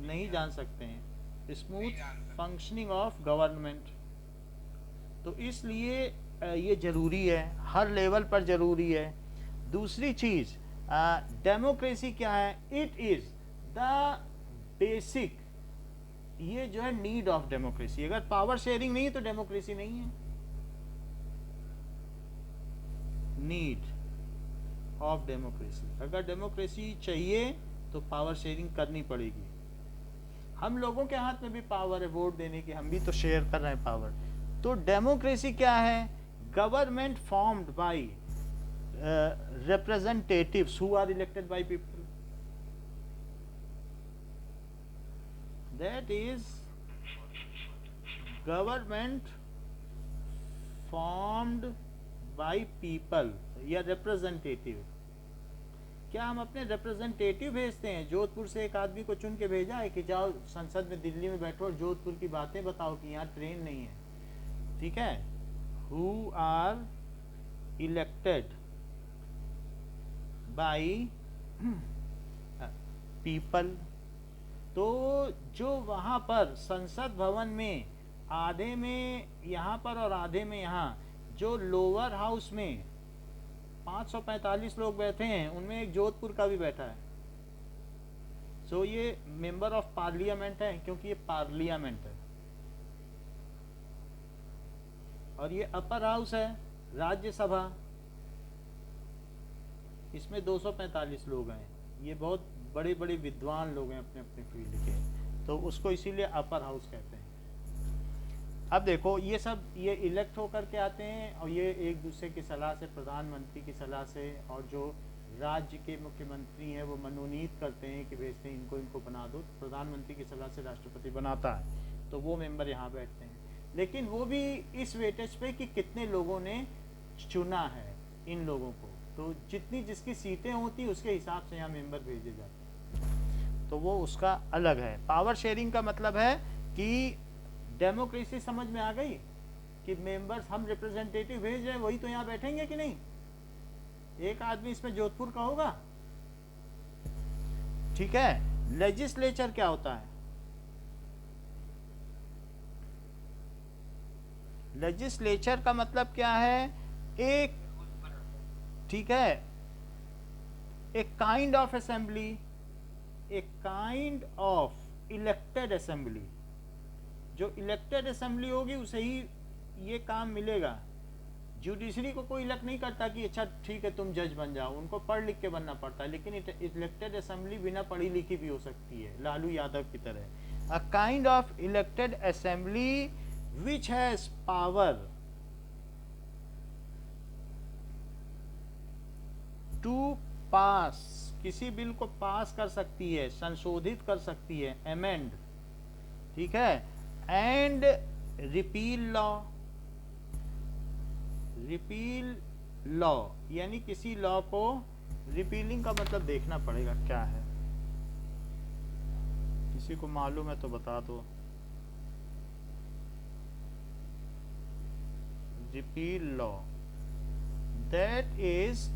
नहीं जान सकते हैं. Smooth functioning of government. तो इसलिए ये जरूरी है, हर लेवल पर जरूरी है. दूसरी चीज, डेमोक्रेसी क्या है? इट इज द बेसिक, ये जो है नीड ऑफ डेमोक्रेसी। अगर पावर शेयरिंग नहीं है तो डेमोक्रेसी नहीं है। नीड ऑफ डेमोक्रेसी, अगर डेमोक्रेसी चाहिए तो पावर शेयरिंग करनी पड़ेगी। हम लोगों के हाथ में भी पावर है वोट देने की, हम भी तो शेयर कर रहे हैं पावर। तो डेमोक्रेसी क्या है? Government formed by representatives who are elected by people. That is government formed by people या representative। क्या हम अपने रिप्रेजेंटेटिव भेजते हैं? जोधपुर से एक आदमी को चुन के भेजा है कि जाओ संसद में दिल्ली में बैठो और जोधपुर की बातें बताओ कि यहाँ ट्रेन नहीं है, ठीक है? Who are elected by people. तो जो वहाँ पर संसद भवन में आधे में यहाँ पर और आधे में यहाँ, जो लोअर हाउस में 545 लोग बैठे हैं, उनमें एक जोधपुर का भी बैठा है। सो ये मेंबर ऑफ पार्लियामेंट है, क्योंकि ये पार्लियामेंट है। और ये अपर हाउस है, राज्यसभा, इसमें 245 लोग हैं। ये बहुत बड़े बड़े विद्वान लोग हैं अपने अपने फील्ड के, तो उसको इसीलिए अपर हाउस कहते हैं। अब देखो ये सब ये इलेक्ट होकर के आते हैं और ये एक दूसरे की सलाह से, प्रधानमंत्री की सलाह से, और जो राज्य के मुख्यमंत्री हैं वो मनोनीत करते हैं कि भेजते हैं इनको बना दो। प्रधानमंत्री की सलाह से राष्ट्रपति बनाता है, तो वो मेंबर यहाँ बैठते हैं। लेकिन वो भी इस वेटेज पे कि कितने लोगों ने चुना है इन लोगों को, तो जितनी जिसकी सीटें होती उसके हिसाब से यहाँ मेंबर भेजे जाते हैं, तो वो उसका अलग है। पावर शेयरिंग का मतलब है कि डेमोक्रेसी समझ में आ गई कि मेंबर्स, हम रिप्रेजेंटेटिव भेज रहे हैं, वही तो यहाँ बैठेंगे कि नहीं? एक आदमी इसमें जोधपुर का होगा, ठीक है? लेजिस्लेचर क्या होता है? लेजिस्लेचर का मतलब क्या है? एक, ठीक है, एक काइंड ऑफ असेंबली, एक काइंड ऑफ इलेक्टेड असेंबली। जो इलेक्टेड असेंबली होगी उसे ही ये काम मिलेगा। जुडिशरी को कोई इलेक्ट नहीं करता कि अच्छा ठीक है तुम जज बन जाओ, उनको पढ़ लिख के बनना पड़ता है। लेकिन इलेक्टेड असेंबली बिना पढ़ी लिखी भी हो सकती है, लालू यादव की तरह। A kind of elected assembly which has power to pass, किसी बिल को पास कर सकती है, संशोधित कर सकती है, अमेंड, ठीक है? And repeal law. Repeal law यानी किसी लॉ को, रिपीलिंग का मतलब देखना पड़ेगा क्या है, किसी को मालूम है तो बता दो। Repeal law, that is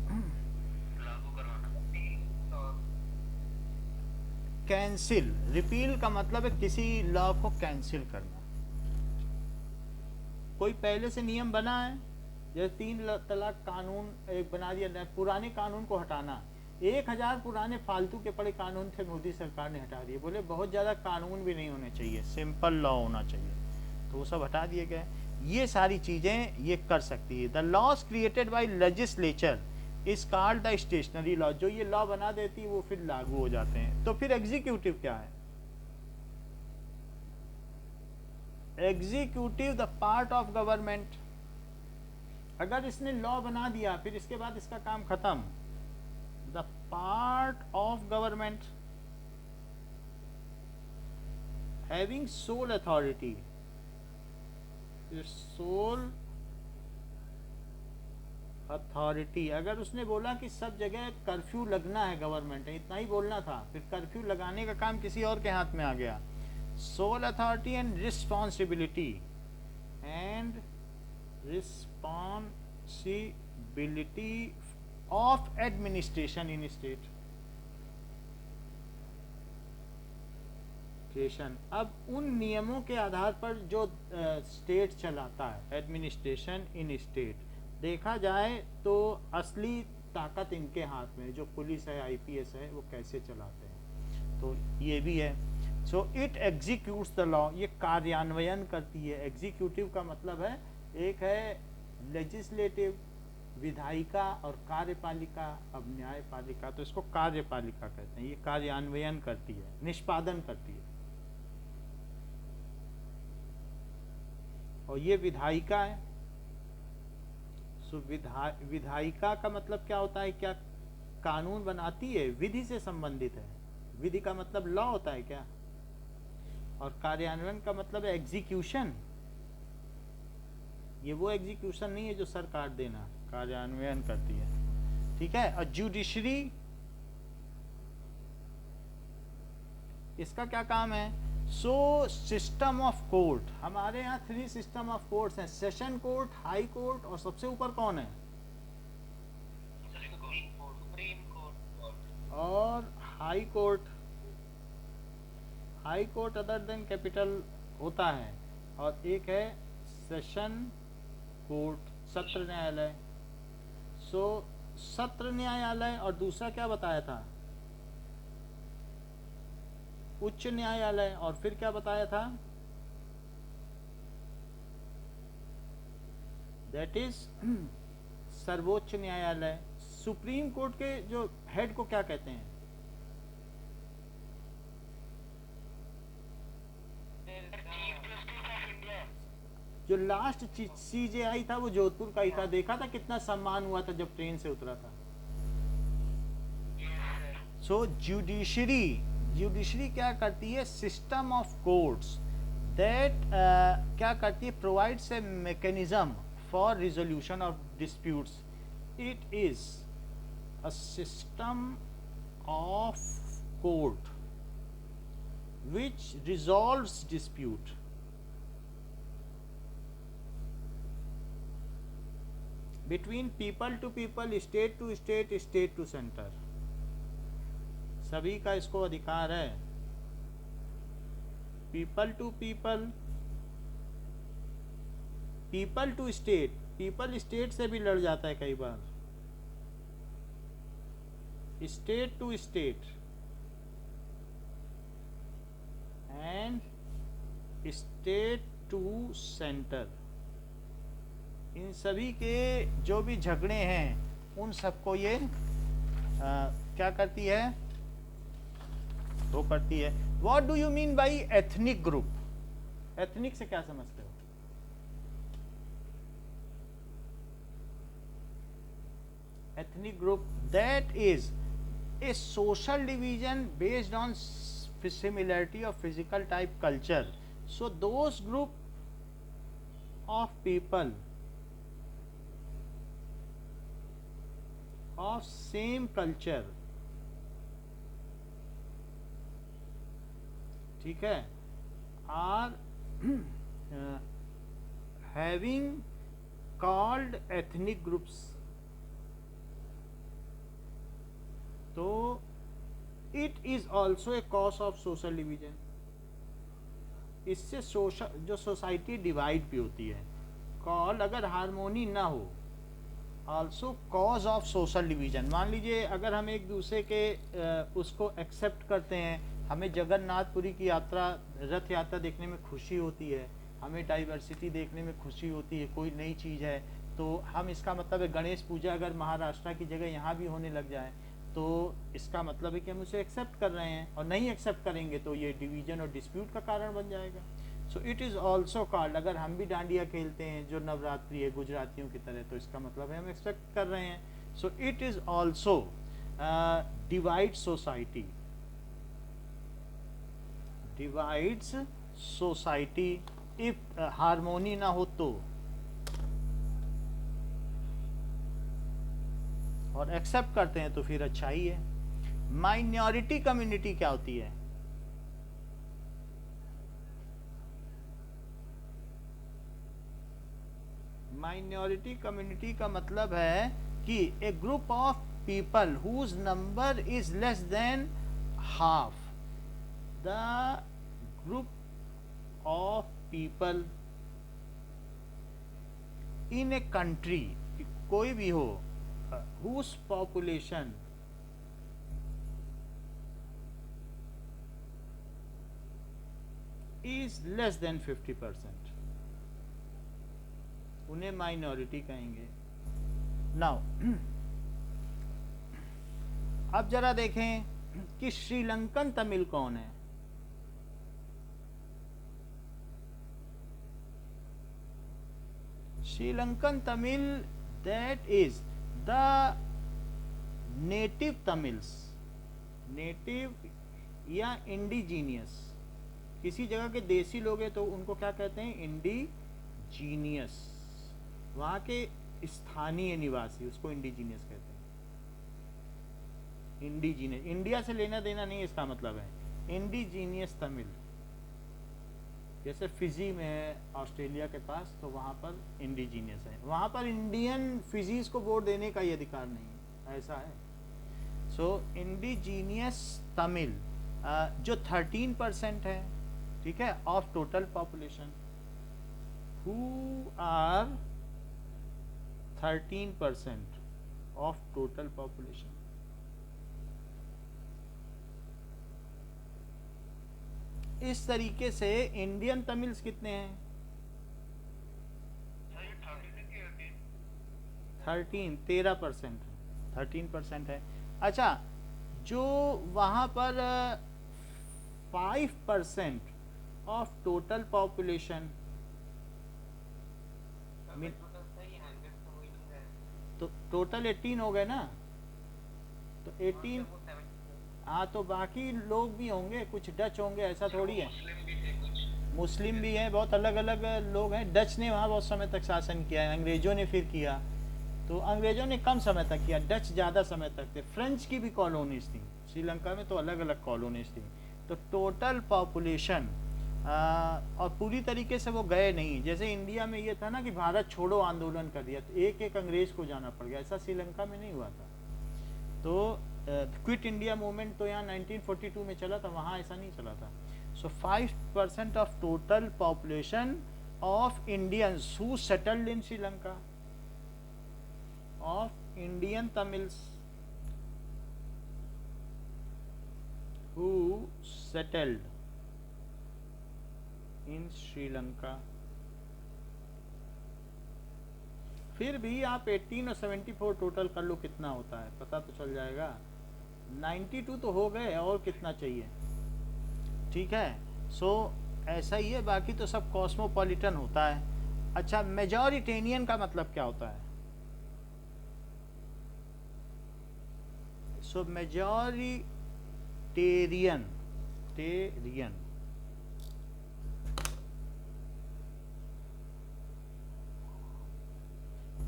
cancel. Repeal का मतलब है किसी लॉ को कैंसिल करना। कोई पहले से नियम बना है, जैसे 3 तलाक कानून एक बना दिया, पुराने कानून को हटाना। 1000 पुराने फालतू के पड़े कानून थे, मोदी सरकार ने हटा दिए। बोले बहुत ज़्यादा कानून भी नहीं होने चाहिए, सिंपल लॉ होना चाहिए, तो वो सब हटा दिए गए। ये सारी चीज़ें ये कर सकती है। The laws created by legislature is called the stationery law. जो ये लॉ बना देती है वो फिर लागू हो जाते हैं। तो फिर एग्जीक्यूटिव क्या है? Executive the part of government. अगर इसने लॉ बना दिया फिर इसके बाद इसका काम खत्म। The part of government having soul authority, soul authority. अगर उसने बोला कि सब जगह कर्फ्यू लगना है, गवर्नमेंट ने इतना ही बोलना था, फिर कर्फ्यू लगाने का काम किसी और के हाथ में आ गया। Soul authority and responsibility, and responsibility of administration in state. अब उन नियमों के आधार पर जो स्टेट चलाता है, एडमिनिस्ट्रेशन इन स्टेट, देखा जाए तो असली ताकत इनके हाथ में, जो पुलिस है, आईपीएस है, वो कैसे चलाते हैं। तो ये भी है। So it executes the law, ये कार्यान्वयन करती है। एग्जीक्यूटिव का मतलब है, एक है लेजिस्लेटिव, विधायिका, और कार्यपालिका, अब न्यायपालिका, तो इसको कार्यपालिका कहते हैं। ये कार्यान्वयन करती है, निष्पादन करती है। और ये विधायिका है। सो विधायिका का मतलब क्या होता है, क्या कानून बनाती है, विधि से संबंधित है। विधि का मतलब लॉ होता है क्या। और कार्यान्वयन का मतलब है एग्जीक्यूशन। ये वो एग्जीक्यूशन नहीं है जो सर काट देना, कार्यान्वयन करती है, ठीक है। और जुडिशरी, इसका क्या काम है। सो सिस्टम ऑफ कोर्ट, हमारे यहाँ 3 सिस्टम ऑफ कोर्ट्स हैं, सेशन कोर्ट, हाई कोर्ट, और सबसे ऊपर कौन है, सुप्रीम कोर्ट। और high court. High court other than capital होता है। और एक है सेशन कोर्ट, सत्र न्यायालय। सो सत्र न्यायालय, और दूसरा क्या बताया था, उच्च न्यायालय। और फिर क्या बताया था, दैट इज सर्वोच्च न्यायालय। सुप्रीम कोर्ट के जो हेड को क्या कहते हैं, जो लास्ट सीजेआई था वो जोधपुर का ही था। देखा था कितना सम्मान हुआ था जब ट्रेन से उतरा था। सो जुडिशरी, जुडिशरी क्या करती है, सिस्टम ऑफ कोर्ट्स दैट क्या करती है, provides a mechanism for resolution of disputes. It is a system of court which resolves dispute। between people to people, state to state, state to center। सभी का इसको अधिकार है। People to people, people to state, people state से भी लड़ जाता है कई बार, state to state, and state to centre. इन सभी के जो भी झगड़े हैं उन सबको ये क्या करती है, वो करती है। What do you mean by ethnic group, ethnic से क्या समझते हो। Ethnic group that is a social division based on similarity of physical type culture। so those group of people of same culture, ठीक है, are having called ethnic groups। तो it is also A cause of social division. इससे सोशल जो सोसाइटी डिवाइड भी होती है। कॉल अगर हारमोनी ना हो, also cause of social division. मान लीजिए अगर हम एक दूसरे के उसको एक्सेप्ट करते हैं, हमें जगन्नाथपुरी की यात्रा, रथ यात्रा देखने में खुशी होती है, हमें डाइवर्सिटी देखने में खुशी होती है, कोई नई चीज़ है, तो हम इसका मतलब है गणेश पूजा अगर महाराष्ट्र की जगह यहाँ भी होने लग जाए तो इसका मतलब है कि हम उसे एक्सेप्ट कर रहे हैं। और नहीं एक्सेप्ट करेंगे तो ये डिवीजन और डिस्प्यूट का कारण बन जाएगा। So it is also called, अगर हम भी डांडिया खेलते हैं जो नवरात्रि है गुजरातियों की तरह, तो इसका मतलब है हम एक्सेप्ट कर रहे हैं। So it is also divide society, divides society if harmony ना हो तो। और एक्सेप्ट करते हैं तो फिर अच्छा ही है। माइनॉरिटी कम्युनिटी क्या होती है, माइनॉरिटी कम्युनिटी का मतलब है कि a group of people whose number is less than half the group of people in a country, कोई भी हो, whose population is less than 50%, उन्हें माइनॉरिटी कहेंगे। नाउ अब जरा देखें कि श्रीलंकन तमिल कौन है। Sri Lankan Tamil, that is the native Tamils, native या इंडिजीनियस। किसी जगह के देसी लोग हैं तो उनको क्या कहते हैं, इंडिजीनियस। वहाँ के स्थानीय निवासी, उसको इंडिजीनियस कहते हैं। इंडिजीनियस, इंडिया से लेना देना नहीं, इसका मतलब है इंडिजीनियस तमिल। जैसे फिजी में है ऑस्ट्रेलिया के पास, तो वहाँ पर इंडिजीनियस है। वहाँ पर इंडियन फिजीज को वोट देने का ही अधिकार नहीं है, ऐसा है। सो इंडिजीनियस तमिल जो 13% है, ठीक है, of total population, who are 13% of total population. इस तरीके से इंडियन तमिल्स कितने हैं, 13%, 13% है। अच्छा, जो वहाँ पर 5% ऑफ टोटल पॉपुलेशन, तो टोटल 18 हो गए ना, तो 18, हाँ, तो बाकी लोग भी होंगे, कुछ डच होंगे, ऐसा थोड़ी है। मुस्लिम भी हैं, बहुत अलग अलग लोग हैं। डच ने वहाँ बहुत समय तक शासन किया है, अंग्रेजों ने फिर किया, तो अंग्रेजों ने कम समय तक किया, डच ज़्यादा समय तक थे। फ्रेंच की भी कॉलोनीज थी श्रीलंका में, तो अलग अलग कॉलोनीज थी। तो टोटल पॉपुलेशन, और पूरी तरीके से वो गए नहीं। जैसे इंडिया में ये था ना कि भारत छोड़ो आंदोलन कर दिया, तो एक एक अंग्रेज को जाना पड़ गया, ऐसा श्रीलंका में नहीं हुआ था। तो क्विट इंडिया मूवमेंट तो यहाँ 1942 में चला था, वहाँ ऐसा नहीं चला था। सो 5% of total population of Indians who settled in Sri Lanka, of Indian Tamils who settled in Sri Lanka. फिर भी आप 18 और 74 टोटल कर लो, कितना होता है पता तो चल जाएगा। 92 तो हो गए, और कितना चाहिए, ठीक है। सो ऐसा ही है, बाकी तो सब कॉस्मोपॉलिटन होता है। अच्छा, मेजॉरिटेनियन का मतलब क्या होता है? सो majoritarian,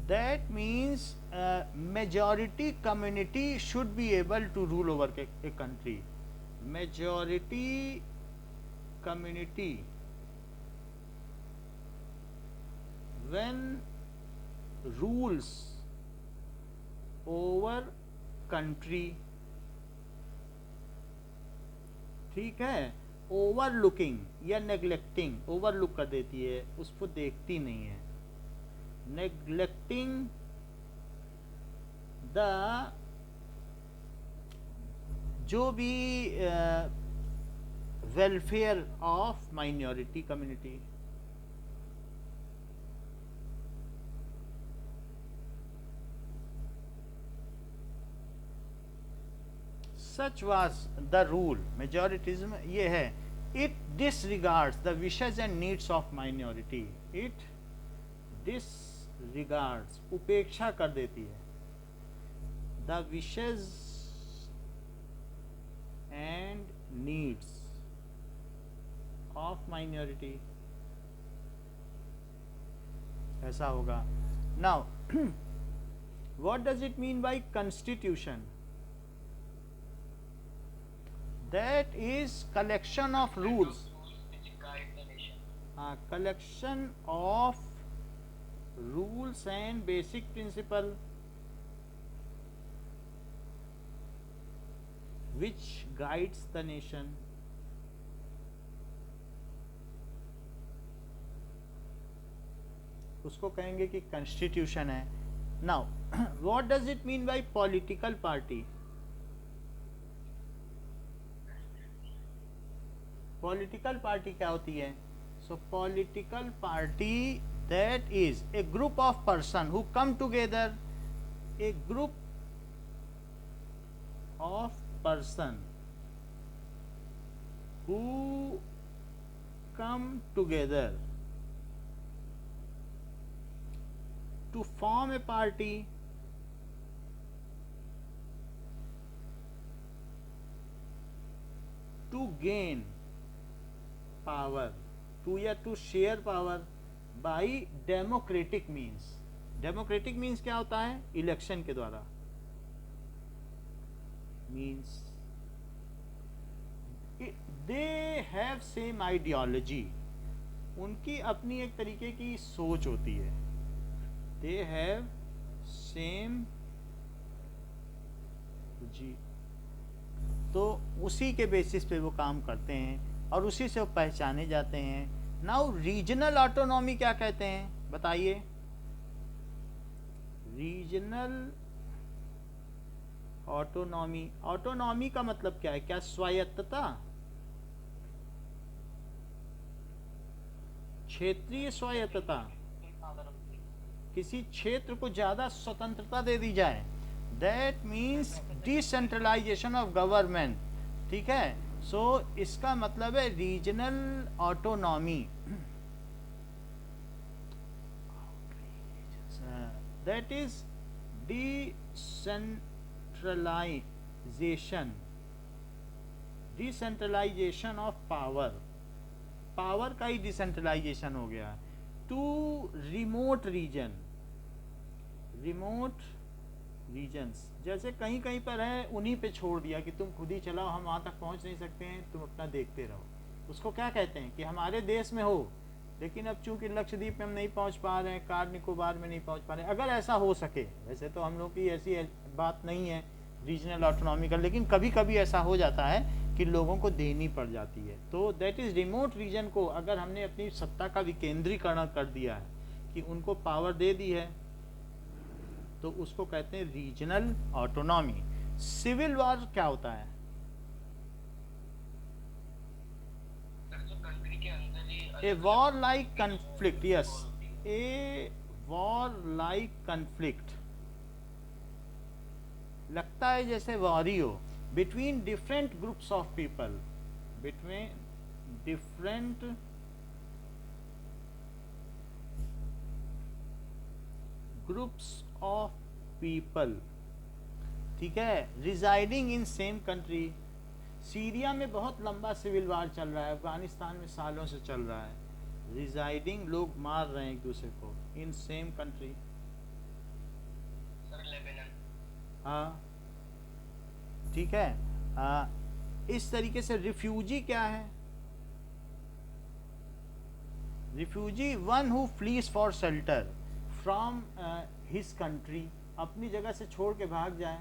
that means majority community should be able to rule over a country. Majority community, when rules over country, ठीक है, ओवरलुकिंग या नेग्लेक्टिंग, ओवरलुक कर देती है, उसको देखती नहीं है, neglecting the जो भी welfare of minority community. Such was the rule, majoritarianism ये है, it disregards the wishes and needs of minority, it disregards, उपेक्षा कर देती है, the wishes and needs of minority, ऐसा होगा। Now what does it mean by constitution? That is collection of rules, collection of rules and basic principle which guides the nation. उसको कहेंगे कि कॉन्स्टिट्यूशन है। Now, what does it mean by political party? Political party क्या होती है? So political party, that is a group of person who come together, a group of person who come together to form a party to gain power, to share power by democratic means. Democratic means क्या होता है? इलेक्शन के द्वारा. Means they have same ideology. उनकी अपनी एक तरीके की सोच होती है. They have same जी, तो उसी के बेसिस पे वो काम करते हैं और उसी से वो पहचाने जाते हैं. नाउ रीजनल ऑटोनॉमी क्या कहते हैं, बताइए? रीजनल ऑटोनॉमी, ऑटोनॉमी का मतलब क्या है? क्या स्वायत्तता? क्षेत्रीय स्वायत्तता, किसी क्षेत्र को ज्यादा स्वतंत्रता दे दी जाए. That means decentralisation of government. ठीक है, सो इसका मतलब है regional autonomy. That is decentralisation of power. Power का ही डिसेंट्रलाइजेशन हो गया. To remote region, remote regions, जैसे कहीं कहीं पर है उन्हीं पे छोड़ दिया कि तुम खुद ही चलाओ, हम वहाँ तक पहुँच नहीं सकते हैं, तुम अपना देखते रहो. उसको क्या कहते हैं कि हमारे देश में हो, लेकिन अब चूंकि लक्षद्वीप में हम नहीं पहुँच पा रहे हैं, कार निकोबार में नहीं पहुँच पा रहे हैं. अगर ऐसा हो सके, वैसे तो हम लोग की ऐसी बात नहीं है रीजनल ऑटोनॉमी का, लेकिन कभी कभी ऐसा हो जाता है कि लोगों को देनी पड़ जाती है. तो दैट इज रिमोट रीजन को अगर हमने अपनी सत्ता का विकेंद्रीकरण कर दिया है, कि उनको पावर दे दी है, तो उसको कहते हैं रीजनल ऑटोनॉमी. सिविल वॉर क्या होता है? A war like conflict. Yes, a war like conflict. लगता है जैसे वॉरी हो between different groups of people, between different groups of people. ठीक है, residing in same country. Syria में बहुत लंबा सिविल वार चल रहा है, अफगानिस्तान में सालों से चल रहा है. रिजाइडिंग, लोग मार रहे हैं एक दूसरे को. इन सेम कंट्री, हाँ ठीक है. इस तरीके से रिफ्यूजी क्या है? Refugee one who fleas for shelter from his country, अपनी जगह से छोड़ के भाग जाए.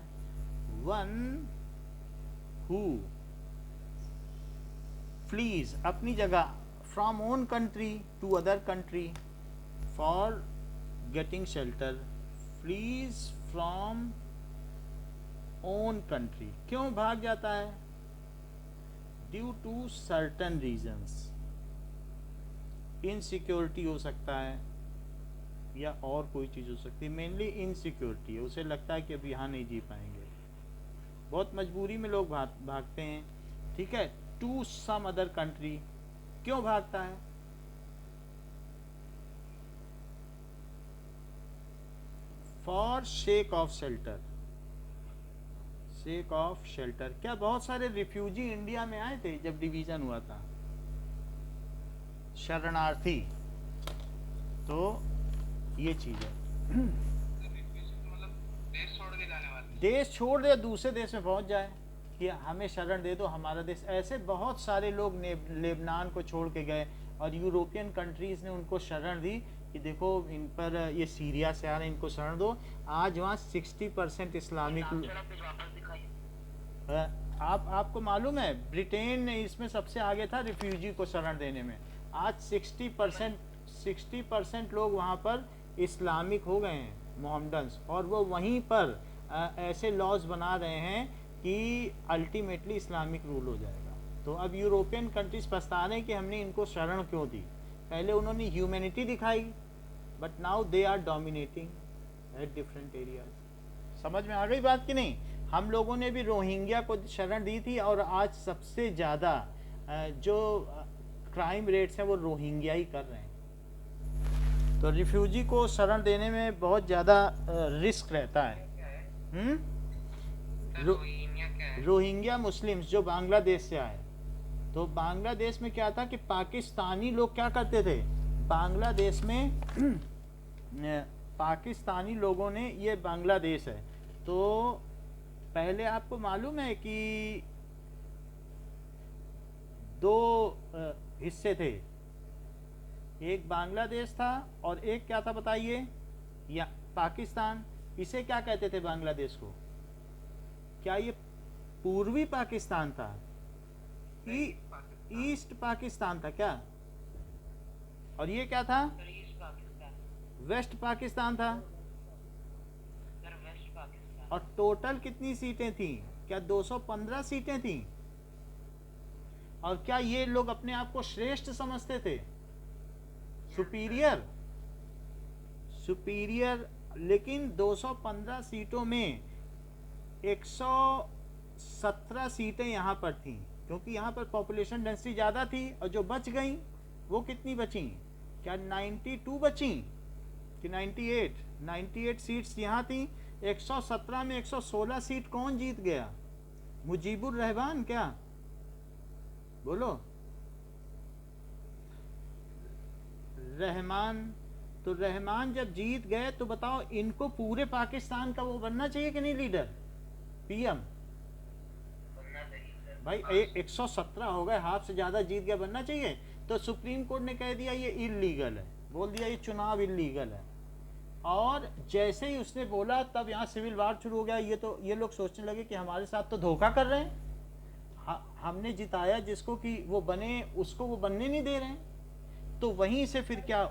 वन हु फ्लीज, अपनी जगह, from own country to other country for getting shelter. Flees from own country, क्यों भाग जाता है? Due to certain reasons. Insecurity हो सकता है या और कोई चीज़ हो सकती है. मेनली इनसिक्योरिटी है, उसे लगता है कि अब यहाँ नहीं जी पाएंगे. बहुत मजबूरी में लोग भागते हैं. ठीक है, टू सम अदर कंट्री. क्यों भागता है? For shake of shelter. Shake of shelter. क्या बहुत सारे रिफ्यूजी इंडिया में आए थे जब डिवीजन हुआ था? शरणार्थी. तो ये चीज है. मतलब देश छोड़ के जाने वाले, देश छोड़ दे, दूसरे देश में पहुंच जाए कि हमें शरण दे दो, हमारा देश. ऐसे बहुत सारे लोग लेबनान को छोड़ के गए और यूरोपियन कंट्रीज ने उनको शरण दी कि देखो इन पर, ये सीरिया से आ रहे हैं, इनको शरण दो. आज वहाँ 60% इस्लामिक. आपको मालूम है ब्रिटेन ने इसमें सबसे आगे था रिफ्यूजी को शरण देने में. आज 60% लोग वहाँ पर इस्लामिक हो गए हैं, मोहम्मडन्स, और वो वहीं पर ऐसे लॉज बना रहे हैं कि अल्टीमेटली इस्लामिक रूल हो जाएगा। तो अब यूरोपियन कंट्रीज पछता रहे हैं कि हमने इनको शरण क्यों दी। पहले उन्होंने ह्यूमैनिटी दिखाई, but now they are dominating at different areas. समझ में आ गई बात कि नहीं? हम लोगों ने भी रोहिंग्या को शरण दी थी, और आज सबसे ज़्यादा जो क्राइम रेट्स हैं वो रोहिंग्या ही कर रहे हैं। तो रिफ्यूजी को शरण देने में बहुत ज़्यादा रिस्क रहता है। रोहिंग्या मुस्लिम्स जो बांग्लादेश से आए। तो बांग्लादेश में क्या था कि पाकिस्तानी लोग क्या करते थे, बांग्लादेश में पाकिस्तानी लोगों ने, ये बांग्लादेश है, तो पहले आपको मालूम है कि दो हिस्से थे, एक बांग्लादेश था और एक क्या था बताइए, या पाकिस्तान। इसे क्या कहते थे बांग्लादेश को? क्या ये पूर्वी पाकिस्तान था? ईस्ट पाकिस्तान था क्या? और ये क्या था? वेस्ट पाकिस्तान था। और टोटल कितनी सीटें थी? क्या 215 सीटें थी? और क्या ये लोग अपने आप को श्रेष्ठ समझते थे, सुपीरियर? लेकिन 215 सीटों में 117 सीटें यहाँ पर थी, क्योंकि यहाँ पर पॉपुलेशन डेंसिटी ज़्यादा थी। और जो बच गई वो कितनी बची? क्या 92 बची कि 98? 98 सीट्स यहाँ थी। 117 में 116 सीट कौन जीत गया? मुजीबुर रहमान क्या? बोलो। रहमान। तो रहमान जब जीत गए तो बताओ, इनको पूरे पाकिस्तान का वो बनना चाहिए कि नहीं, लीडर, पीएम? भाई 117 हो गए, हाफ से ज्यादा जीत गया, बनना चाहिए। तो सुप्रीम कोर्ट ने कह दिया ये इलीगल है, बोल दिया ये चुनाव इलीगल है। और जैसे ही उसने बोला तब यहाँ सिविल वार शुरू हो गया। ये लोग सोचने लगे कि हमारे साथ तो धोखा कर रहे हैं, हमने जिताया जिसको कि वो बने, उसको वो बनने नहीं दे रहे हैं। तो वहीं से फिर क्या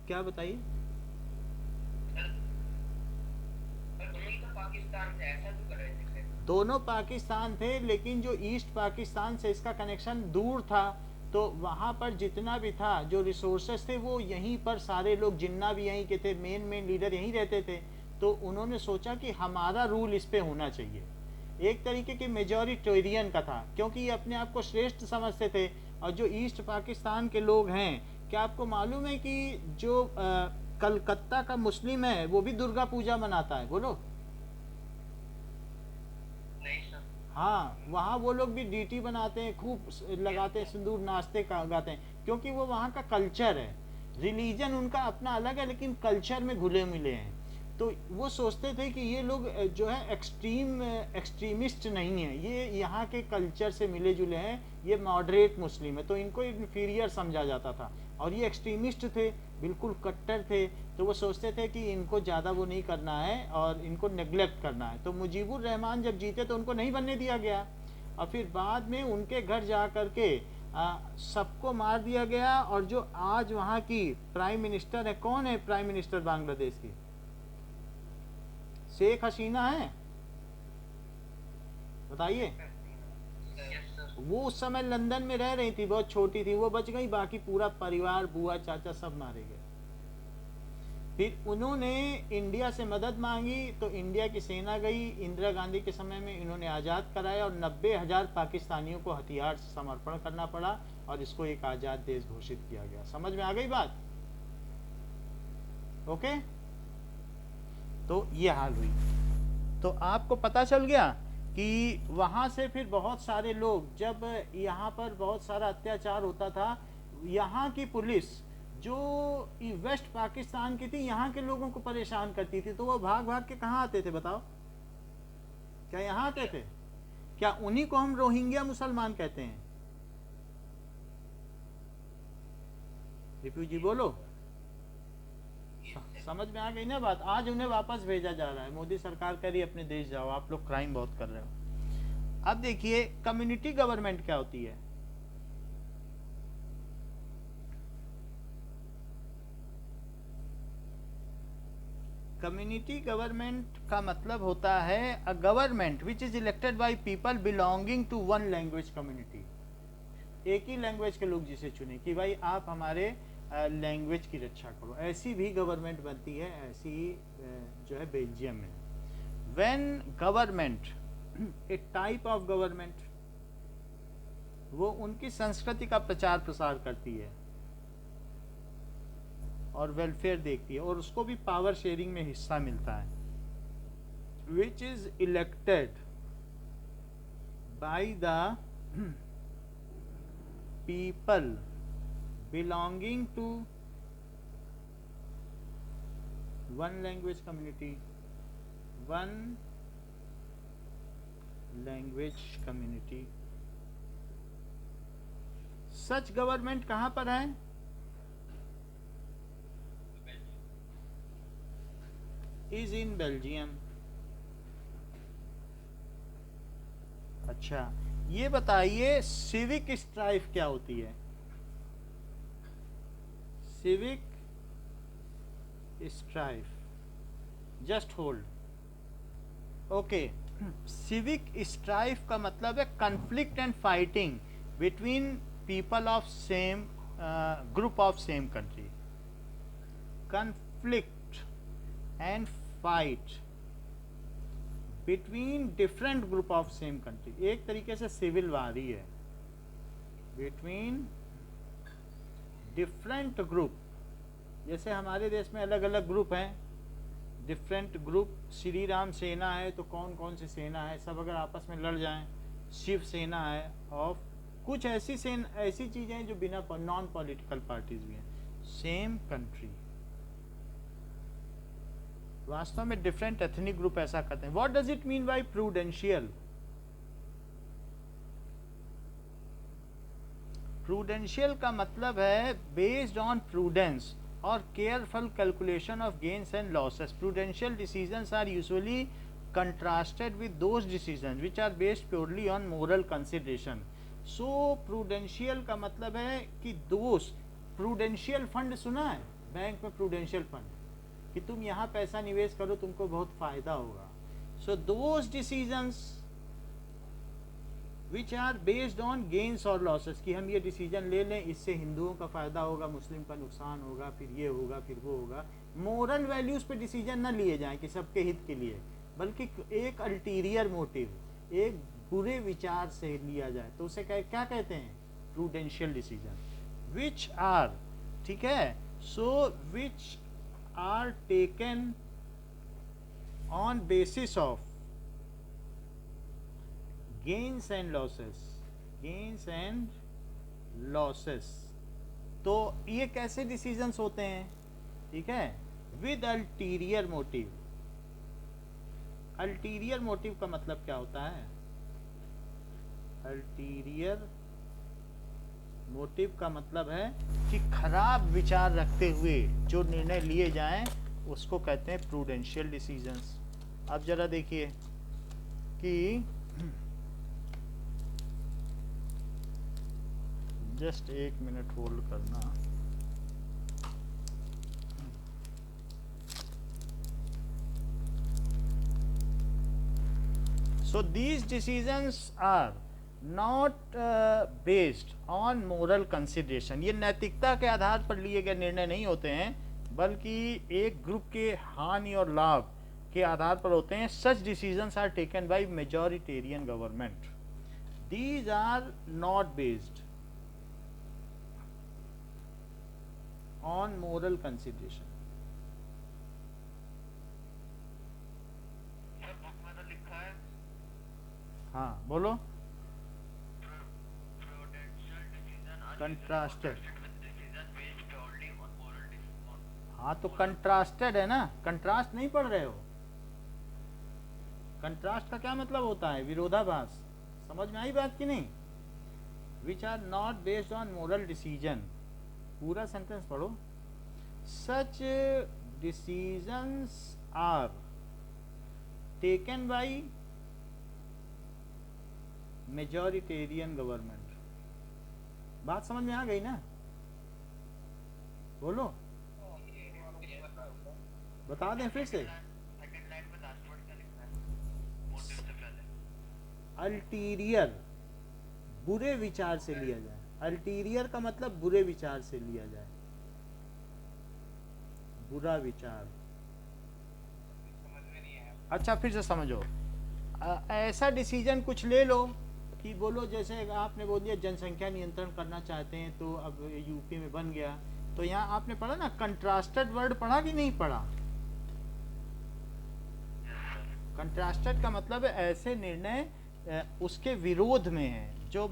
क्या बताइए? दोनों पाकिस्तान थे, लेकिन जो ईस्ट पाकिस्तान से इसका कनेक्शन दूर था, तो वहाँ पर जितना भी था, जो रिसोर्सेस थे, वो यहीं पर सारे लोग, जिन्ना भी यहीं के थे, मेन लीडर यहीं रहते थे। तो उन्होंने सोचा कि हमारा रूल इस पे होना चाहिए। एक तरीके के मेजॉरिटेरियन का था, क्योंकि ये अपने आप को श्रेष्ठ समझते थे। और जो ईस्ट पाकिस्तान के लोग हैं, क्या आपको मालूम है कि जो कलकत्ता का मुस्लिम है वो भी दुर्गा पूजा मनाता है? बोलो। हाँ, वहाँ वो लोग भी डीटी बनाते हैं, खूब लगाते हैं सिंदूर, नाचते गाते हैं, क्योंकि वो वहाँ का कल्चर है। रिलीजन उनका अपना अलग है, लेकिन कल्चर में घुले मिले हैं। तो वो सोचते थे कि ये लोग जो है एक्सट्रीमिस्ट नहीं है, ये यहाँ के कल्चर से मिले जुले हैं, ये मॉडरेट मुस्लिम है, तो इनको इन्फीरियर समझा जाता था। और ये एक्सट्रीमिस्ट थे, बिल्कुल कट्टर थे। तो वो सोचते थे कि इनको ज़्यादा वो नहीं करना है और इनको नेग्लेक्ट करना है। तो मुजीबुर रहमान जब जीते तो उनको नहीं बनने दिया गया, और फिर बाद में उनके घर जा कर के सबको मार दिया गया। और जो आज वहाँ की प्राइम मिनिस्टर है, कौन है प्राइम मिनिस्टर बांग्लादेश की? शेख हसीना है, बताइए। वो उस समय लंदन में रह रही थी, बहुत छोटी थी, वो बच गई, बाकी पूरा परिवार, बुआ चाचा सब मारे गए। फिर उन्होंने इंडिया से मदद मांगी, तो इंडिया की सेना गई, इंदिरा गांधी के समय में इन्होंने आज़ाद कराया, और 90,000 पाकिस्तानियों को हथियार समर्पण करना पड़ा, और इसको एक आज़ाद देश घोषित किया गया। समझ में आ गई बात? ओके, तो ये हाल हुई। तो आपको पता चल गया कि वहाँ से फिर बहुत सारे लोग, जब यहाँ पर बहुत सारा अत्याचार होता था, यहाँ की पुलिस जो वेस्ट पाकिस्तान की थी, यहाँ के लोगों को परेशान करती थी, तो वो भाग भाग के कहाँ आते थे बताओ? क्या यहाँ आते थे? क्या उन्हीं को हम रोहिंग्या मुसलमान कहते हैं? रिपू जी बोलो। समझ में आ गई ना बात? आज उन्हें वापस भेजा जा रहा है, मोदी सरकार कह रही है अपने देश जाओ, आप लोग क्राइम बहुत कर रहे हो। अब देखिए कम्युनिटी गवर्नमेंट क्या होती है। कम्युनिटी गवर्नमेंट का मतलब होता है a government which is elected by people belonging to one language community. एक ही लैंग्वेज के लोग जिसे चुने कि भाई आप हमारे लैंग्वेज की रक्षा करो, ऐसी भी गवर्नमेंट बनती है, ऐसी जो है बेल्जियम में। When government A type of government, वो उनकी संस्कृति का प्रचार प्रसार करती है और वेलफेयर देखती है और उसको भी पावर शेयरिंग में हिस्सा मिलता है। विच is elected by the people belonging to one language community, one language community। such government कहाँ पर है? is in Belgium। अच्छा, ये बताइए सिविक स्ट्राइफ क्या होती है? Civic strife, just hold. Okay, civic strife का मतलब है conflict and fighting between people of same group of same country. Conflict and fight between different group of same country, एक तरीके से सिविल वार ही है। बिटवीन डिफरेंट ग्रुप, जैसे हमारे देश में अलग अलग ग्रुप हैं, डिफरेंट ग्रुप। श्री राम सेना है तो कौन कौन सी सेना है, सब अगर आपस में लड़ जाएं, शिव सेना है, और कुछ ऐसी ऐसी चीजें हैं जो बिना नॉन पॉलिटिकल पार्टीज भी हैं, सेम कंट्री। वास्तव में डिफरेंट एथनिक ग्रुप ऐसा करते हैं। What does it mean by prudential? Prudential का मतलब है बेस्ड ऑन प्रूडेंस और careful calculation of gains and losses. Prudential decisions are usually contrasted with those decisions which are based purely on moral consideration। so prudential का मतलब है कि दोस्त, प्रूडेंशियल फंड सुना है? बैंक में प्रूडेंशियल फंड कि तुम यहाँ पैसा निवेश करो, तुमको बहुत फायदा होगा। So those decisions which are based on gains और लॉसेस, कि हम ये डिसीजन ले लें, इससे हिंदुओं का फायदा होगा, मुस्लिम का नुकसान होगा, फिर ये होगा, फिर वो होगा। मोरल वैल्यूज पे डिसीजन ना लिए जाएं कि सबके हित के लिए, बल्कि एक अल्टीरियर मोटिव, एक बुरे विचार से लिया जाए, तो उसे क्या कहते हैं? Prudential decision. विच आर, ठीक है, सो विच are taken on basis of gains and losses, gains and losses। तो ये कैसे डिसीजंस होते हैं? ठीक है, with ulterior motive. Ulterior motive का मतलब क्या होता है? अल्टीरियर मोटिव का मतलब है कि खराब विचार रखते हुए जो निर्णय लिए जाएं उसको कहते हैं प्रूडेंशियल डिसीजंस। अब जरा देखिए कि जस्ट एक मिनट होल्ड करना। So these decisions are not based on moral consideration। ये नैतिकता के आधार पर लिए गए निर्णय नहीं होते हैं, बल्कि एक ग्रुप के हानि और लाभ के आधार पर होते हैं। Such decisions are taken by majoritarian government। These are not based on moral consideration। Sir book में तो लिखा है, हाँ बोलो। prudential decision are Contrasted। with decision based purely on moral decision। हाँ तो कंट्रास्टेड है ना, कंट्रास्ट नहीं पढ़ रहे हो? कंट्रास्ट का क्या मतलब होता है? विरोधाभास। समझ में आई बात कि नहीं? Which are not based on moral decision. पूरा सेंटेंस पढ़ो। Such decisions are taken by majoritarian government. बात समझ में आ गई ना? बोलो बता दें फिर से? सेकंड लाइन में लास्ट वर्ड क्या लिखना है मोटिव से पहले? अल्टीरियर, बुरे विचार से लिया जाए। अल्टीरियर का मतलब बुरे विचार से लिया जाए, बुरा विचार। समझ में नहीं आया। अच्छा फिर से समझो। ऐसा डिसीजन कुछ ले लो कि बोलो, जैसे आपने बोल दिया जनसंख्या नियंत्रण करना चाहते हैं, तो अब यूपी में बन गया, तो यहाँ आपने पढ़ा ना, कंट्रास्टेड वर्ड पढ़ा कि नहीं पढ़ा? कंट्रास्टेड का मतलब है ऐसे निर्णय उसके विरोध में है जो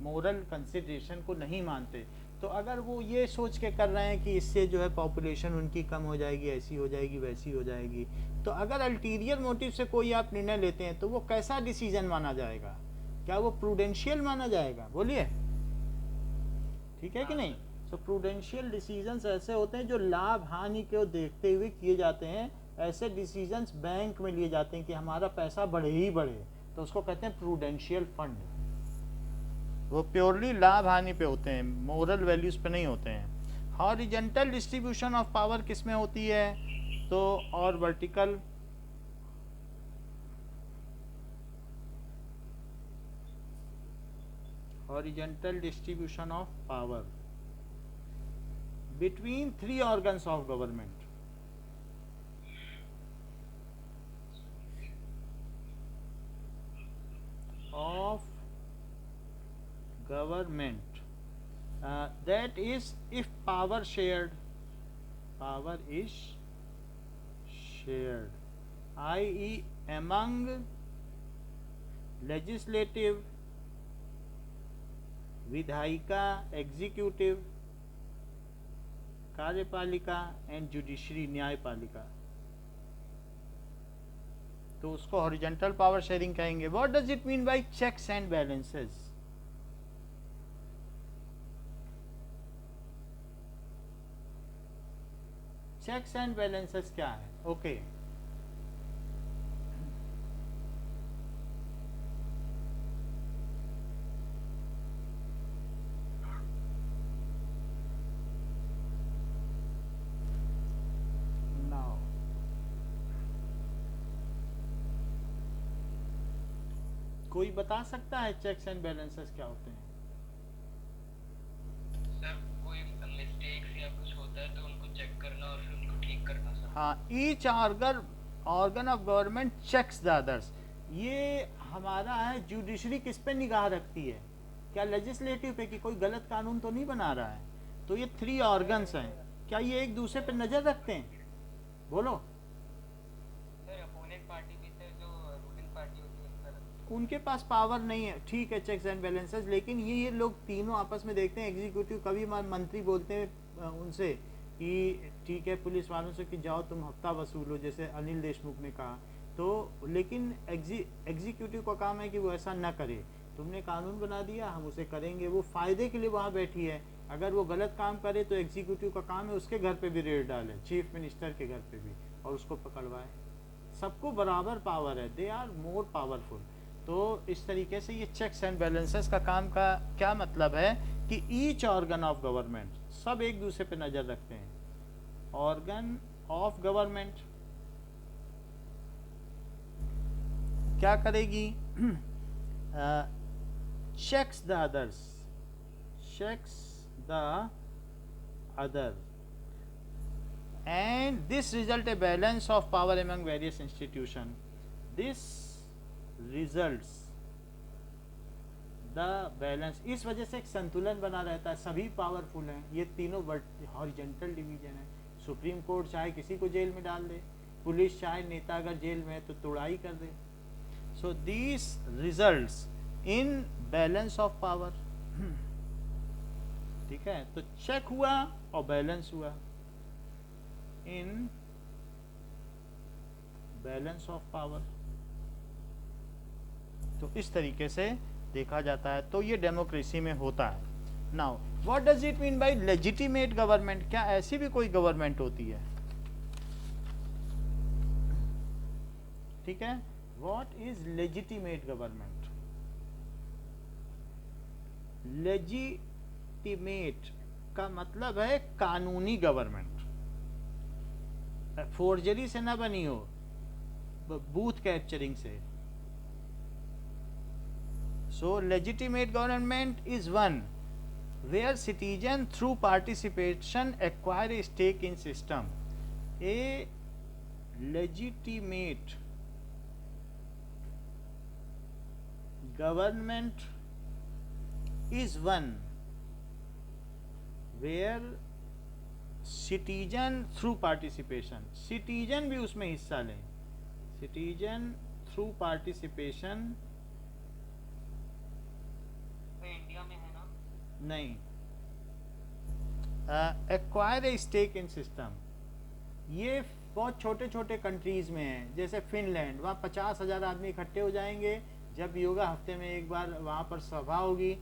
मोरल कंसिडरेशन को नहीं मानते। तो अगर वो ये सोच के कर रहे हैं कि इससे जो है पॉपुलेशन उनकी कम हो जाएगी, ऐसी हो जाएगी, वैसी हो जाएगी, तो अगर अल्टीरियर मोटिव से कोई आप निर्णय लेते हैं तो वो कैसा डिसीजन माना जाएगा? क्या वो प्रूडेंशियल माना जाएगा? बोलिए, ठीक है कि नहीं? सो प्रूडेंशियल डिसीजंस ऐसे होते हैं जो लाभ हानि को देखते हुए किए जाते हैं। ऐसे डिसीजंस बैंक में लिए जाते हैं कि हमारा पैसा बढ़े ही बढ़े, तो उसको कहते हैं प्रूडेंशियल फंड। वो प्योरली लाभ हानि पे होते हैं, मोरल वैल्यूज पे नहीं होते हैं। हॉरिजेंटल डिस्ट्रीब्यूशन ऑफ पावर किस में होती है? तो और vertical. Horizontal distribution of power between three organs of government. Of government, that is if power is shared, i.e. among legislative, विधायिका, एग्जीक्यूटिव, कार्यपालिका एंड जुडिशरी, न्यायपालिका, तो उसको हॉरिजॉन्टल पावर शेयरिंग कहेंगे। What does it mean by checks and balances? Checks and balances क्या है? ओके, कोई बता सकता है चेक्स एंड बैलेंसेस क्या होते हैं? सर कोई मिस्टेक्स या कुछ होता है तो उनको चेक करना और फिर उनको ठीक करना सर। हाँ, each organ of government checks the others. ये हमारा है, जुडिशरी किस पे निगाह रखती है? क्या लेजिस्लेटिव पे, कि कोई गलत कानून तो नहीं बना रहा है? तो ये 3 ऑर्गन्स हैं, क्या ये एक दूसरे पे नजर रखते हैं? बोलो। सर अपोनेंट पार्टी भी सर, जो रूलिंग पार्टी होती है सर, उनके पास पावर नहीं है, ठीक है, चेक्स एंड बैलेंसेस, लेकिन ये लोग तीनों आपस में देखते हैं। एग्जीक्यूटिव कभी मंत्री बोलते हैं उनसे कि ठीक है पुलिस वालों से कि जाओ तुम हफ्ता वसूलो, जैसे अनिल देशमुख ने कहा, तो लेकिन एग्जीक्यूटिव का काम है कि वो ऐसा न करे। तुमने कानून बना दिया, हम उसे करेंगे, वो फायदे के लिए वहाँ बैठी है। अगर वो गलत काम करे तो एग्जीक्यूटिव का काम है उसके घर पे भी रेड डाले, चीफ मिनिस्टर के घर पे भी, और उसको पकड़वाए। सबको बराबर पावर है, दे आर मोर पावरफुल। तो इस तरीके से ये चेक्स एंड बैलेंसेस का काम का क्या मतलब है कि ईच ऑर्गन ऑफ गवर्नमेंट, सब एक दूसरे पे नजर रखते हैं। ऑर्गन ऑफ गवर्नमेंट क्या करेगी? Checks the others, checks the other, and this result a balance of power among various institution. This results the balance, इस वजह से एक संतुलन बना रहता है, सभी पावरफुल हैं, ये तीनों हॉरिजॉन्टल डिवीजन है। सुप्रीम कोर्ट चाहे किसी को जेल में डाल दे, पुलिस चाहे नेता अगर जेल में है तो तोड़ाई कर दे। So this results in balance of power. ठीक है, तो चेक हुआ और बैलेंस हुआ, इन बैलेंस ऑफ पावर। तो इस तरीके से देखा जाता है, तो ये डेमोक्रेसी में होता है। Now what does it mean bye legitimate government? क्या ऐसी भी कोई गवर्नमेंट होती है? ठीक है, what is legitimate government? Legitimate का मतलब है कानूनी गवर्नमेंट। फोर्जरी से ना बनी हो, बूथ कैप्चरिंग से। So legitimate government is one where citizen through participation acquire a stake in system. A legitimate government is one where citizen through participation, citizen भी उसमें हिस्सा लें, citizen through participation इंडिया में है ना? नहीं, acquire a stake in system. ये बहुत छोटे छोटे कंट्रीज में है, जैसे फिनलैंड, वहाँ 50,000 आदमी इकट्ठे हो जाएंगे। जब योगा हफ्ते में एक बार वहाँ पर सभा होगी,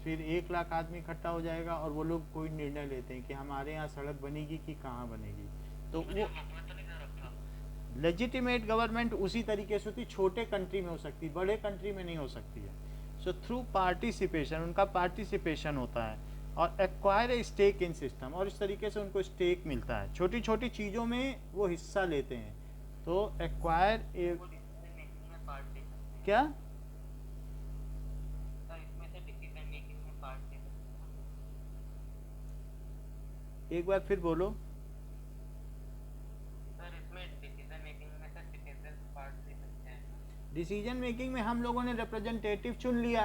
फिर 1 लाख आदमी इकट्ठा हो जाएगा और वो लोग कोई निर्णय लेते हैं कि हमारे यहाँ सड़क बनेगी कि कहाँ बनेगी। तो वो लेजिटिमेट गवर्नमेंट उसी तरीके से होती, छोटे कंट्री में हो सकती, बड़े कंट्री में नहीं हो सकती है। सो थ्रू पार्टिसिपेशन, उनका पार्टिसिपेशन होता है, और acquire a stake in system, और इस तरीके से उनको स्टेक मिलता है, छोटी छोटी चीज़ों में वो हिस्सा लेते हैं। तो एक्वायर ए क्या एक बार फिर बोलो। डिसीजन मेकिंग में हम लोगों ने रिप्रेजेंटेटिव चुन लिया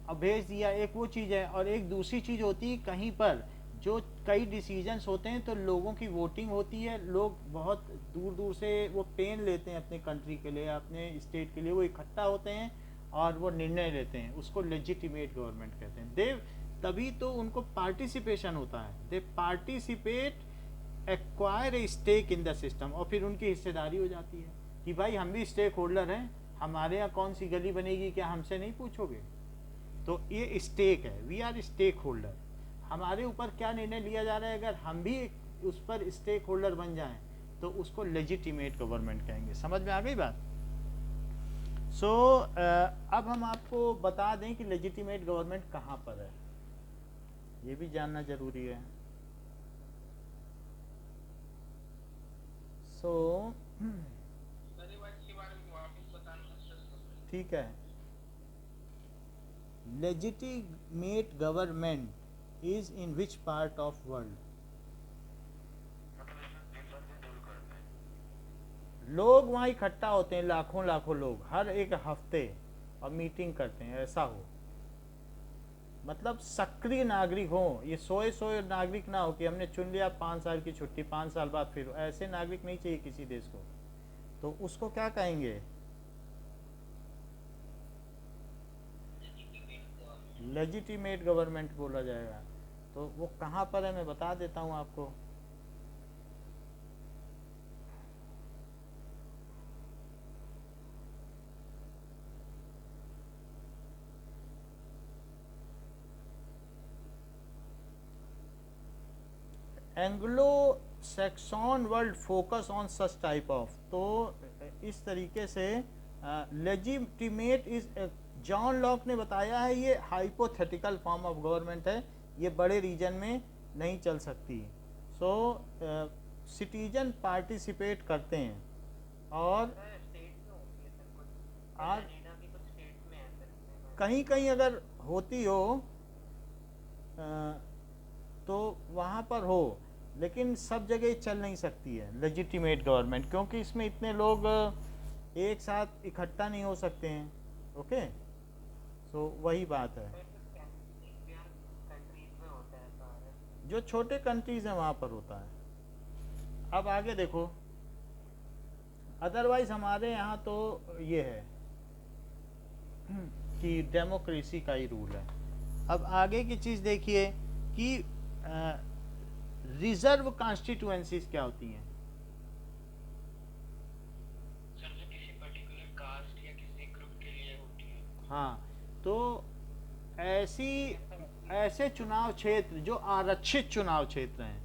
और भेज दिया, एक वो चीज़ है। और एक दूसरी चीज़ होती है, कहीं पर जो कई डिसीजंस होते हैं तो लोगों की वोटिंग होती है, लोग बहुत दूर दूर से वो पेन लेते हैं अपने कंट्री के लिए, अपने स्टेट के लिए, वो इकट्ठा होते हैं और वो निर्णय लेते हैं, उसको लेजिटिमेट गवर्नमेंट कहते हैं। दे तभी तो उनको पार्टिसिपेशन होता है, they participate, acquire a stake in the system, और फिर उनकी हिस्सेदारी हो जाती है कि भाई हम भी स्टेक होल्डर हैं, हमारे यहाँ कौन सी गली बनेगी क्या हमसे नहीं पूछोगे। तो ये स्टेक है, वी आर स्टेक होल्डर, हमारे ऊपर क्या निर्णय लिया जा रहा है, अगर हम भी उस पर स्टेक होल्डर बन जाएं तो उसको लेजिटिमेट गवर्नमेंट कहेंगे। समझ में आ गई बात। सो अब हम आपको बता दें कि लेजिटिमेट गवर्नमेंट कहाँ पर है, ये भी जानना जरूरी है। सो ठीक है, legitimate government is in which part of world. लोग वहाँ इकट्ठा होते हैं, लाखों लाखों लोग हर एक हफ्ते, और मीटिंग करते हैं, ऐसा हो, मतलब सक्रिय नागरिक हो, ये सोए नागरिक ना हो कि हमने चुन लिया 5 साल की छुट्टी, 5 साल बाद फिर, ऐसे नागरिक नहीं चाहिए किसी देश को। तो उसको क्या कहेंगे, लेजिटिमेट गवर्नमेंट बोला जाएगा। तो वो कहाँ पर है मैं बता देता हूँ आपको। Anglo Saxon world focus on such type of, तो इस तरीके से लेजिटिमेट इज, जॉन लॉक ने बताया है, ये हाइपोथेटिकल फॉर्म ऑफ गवर्नमेंट है, ये बड़े रीजन में नहीं चल सकती। सो सिटीजन पार्टिसिपेट करते हैं, और आज कहीं कहीं अगर होती हो तो वहाँ पर हो, लेकिन सब जगह चल नहीं सकती है लेजिटिमेट गवर्नमेंट, क्योंकि इसमें इतने लोग एक साथ इकट्ठा नहीं हो सकते हैं। ओके, तो वही बात है, जो छोटे कंट्रीज हैं वहाँ पर होता है। अब आगे देखो, अदरवाइज हमारे यहाँ तो ये है कि डेमोक्रेसी का ही रूल है। अब आगे की चीज़ देखिए कि रिजर्व कॉन्स्टिट्यूएंसीज क्या होती हैं। सर जो किसी पर्टिकुलर कास्ट या किसी ग्रुप के लिए होती है। हाँ, तो ऐसे चुनाव क्षेत्र जो आरक्षित चुनाव क्षेत्र हैं,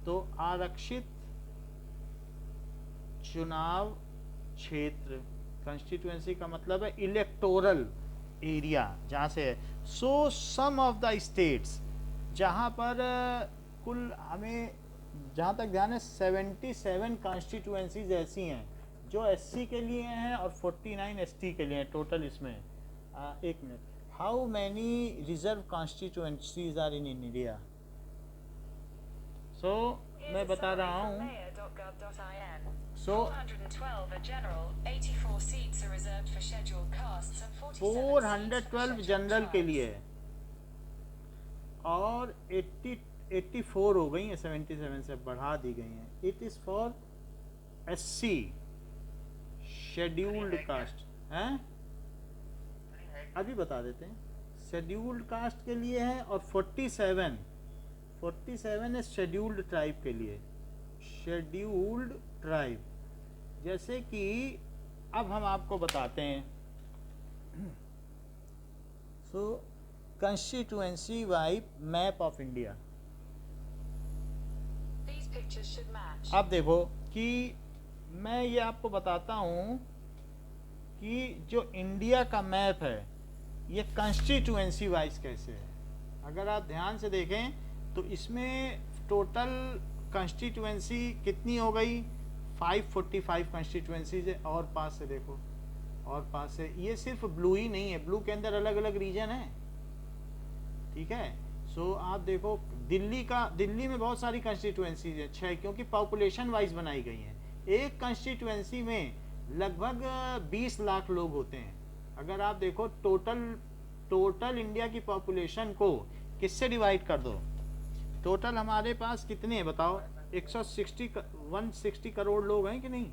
तो आरक्षित चुनाव क्षेत्र, कॉन्स्टिट्यूएंसी का मतलब है इलेक्टोरल एरिया जहाँ से है। सो सम ऑफ द स्टेट्स, जहाँ पर कुल हमें जहाँ तक ध्यान है 77 कॉन्स्टिट्यूएंसीज ऐसी हैं जो एससी के लिए हैं और 49 एसटी के लिए हैं टोटल इसमें। एक minute, how many reserve constituencies are in India? So मैं बता रहा हूँ, So 412 are general, 84 seats are reserved for scheduled castes and 47 seats for 412 scheduled general के tribes. लिए है और 84 हो गई हैं, 77 से बढ़ा दी गई हैं। It is for SC scheduled caste हैं, अभी बता देते हैं। शेड्यूल्ड कास्ट के लिए है और 47 है शेड्यूल्ड ट्राइब के लिए, शेड्यूल्ड ट्राइब। जैसे कि अब हम आपको बताते हैं, so constituency wise map of India. These pictures should match. अब देखो कि मैं ये आपको बताता हूँ कि जो इंडिया का मैप है ये कंस्टिट्यूएंसी वाइज कैसे है। अगर आप ध्यान से देखें तो इसमें टोटल कंस्टिट्यूएंसी कितनी हो गई, 545 कंस्टिट्यूएंसीज है। और पास से देखो, और पास से, ये सिर्फ ब्लू ही नहीं है, ब्लू के अंदर अलग अलग रीजन है, ठीक है। सो आप देखो दिल्ली में बहुत सारी कंस्टिट्यूएंसीज है, 6, क्योंकि पॉपुलेशन वाइज बनाई गई हैं। एक कंस्टिट्यूएंसी में लगभग 20 लाख लोग होते हैं। अगर आप देखो टोटल इंडिया की पॉपुलेशन को किससे डिवाइड कर दो, टोटल हमारे पास कितने हैं बताओ, 160 करोड़ लोग हैं कि नहीं?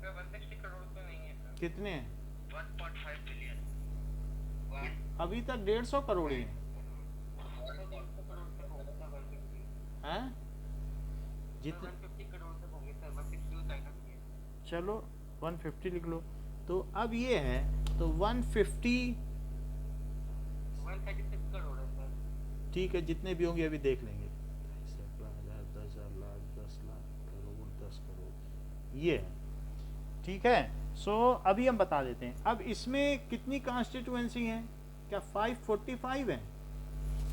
160 करोड़ तो नहीं है सर। कितने हैं? 1.5 बिलियन। अभी तक 150 करोड़ ही हैं। हैं? जितने 150 करोड़ तक होंगे सर, 160 होता है ना। चलो 150 लिख लो। तो अब ये है तो 150, 136 करोड़ है सर। ठीक है, जितने भी होंगे अभी देख लेंगे, 10,000 लाख 10 लाख करोड़ 10 करोड़ ये है, ठीक है। सो अभी हम बता देते हैं। अब इसमें कितनी कॉन्स्टिट्यूएंसी हैं, क्या 545 हैं?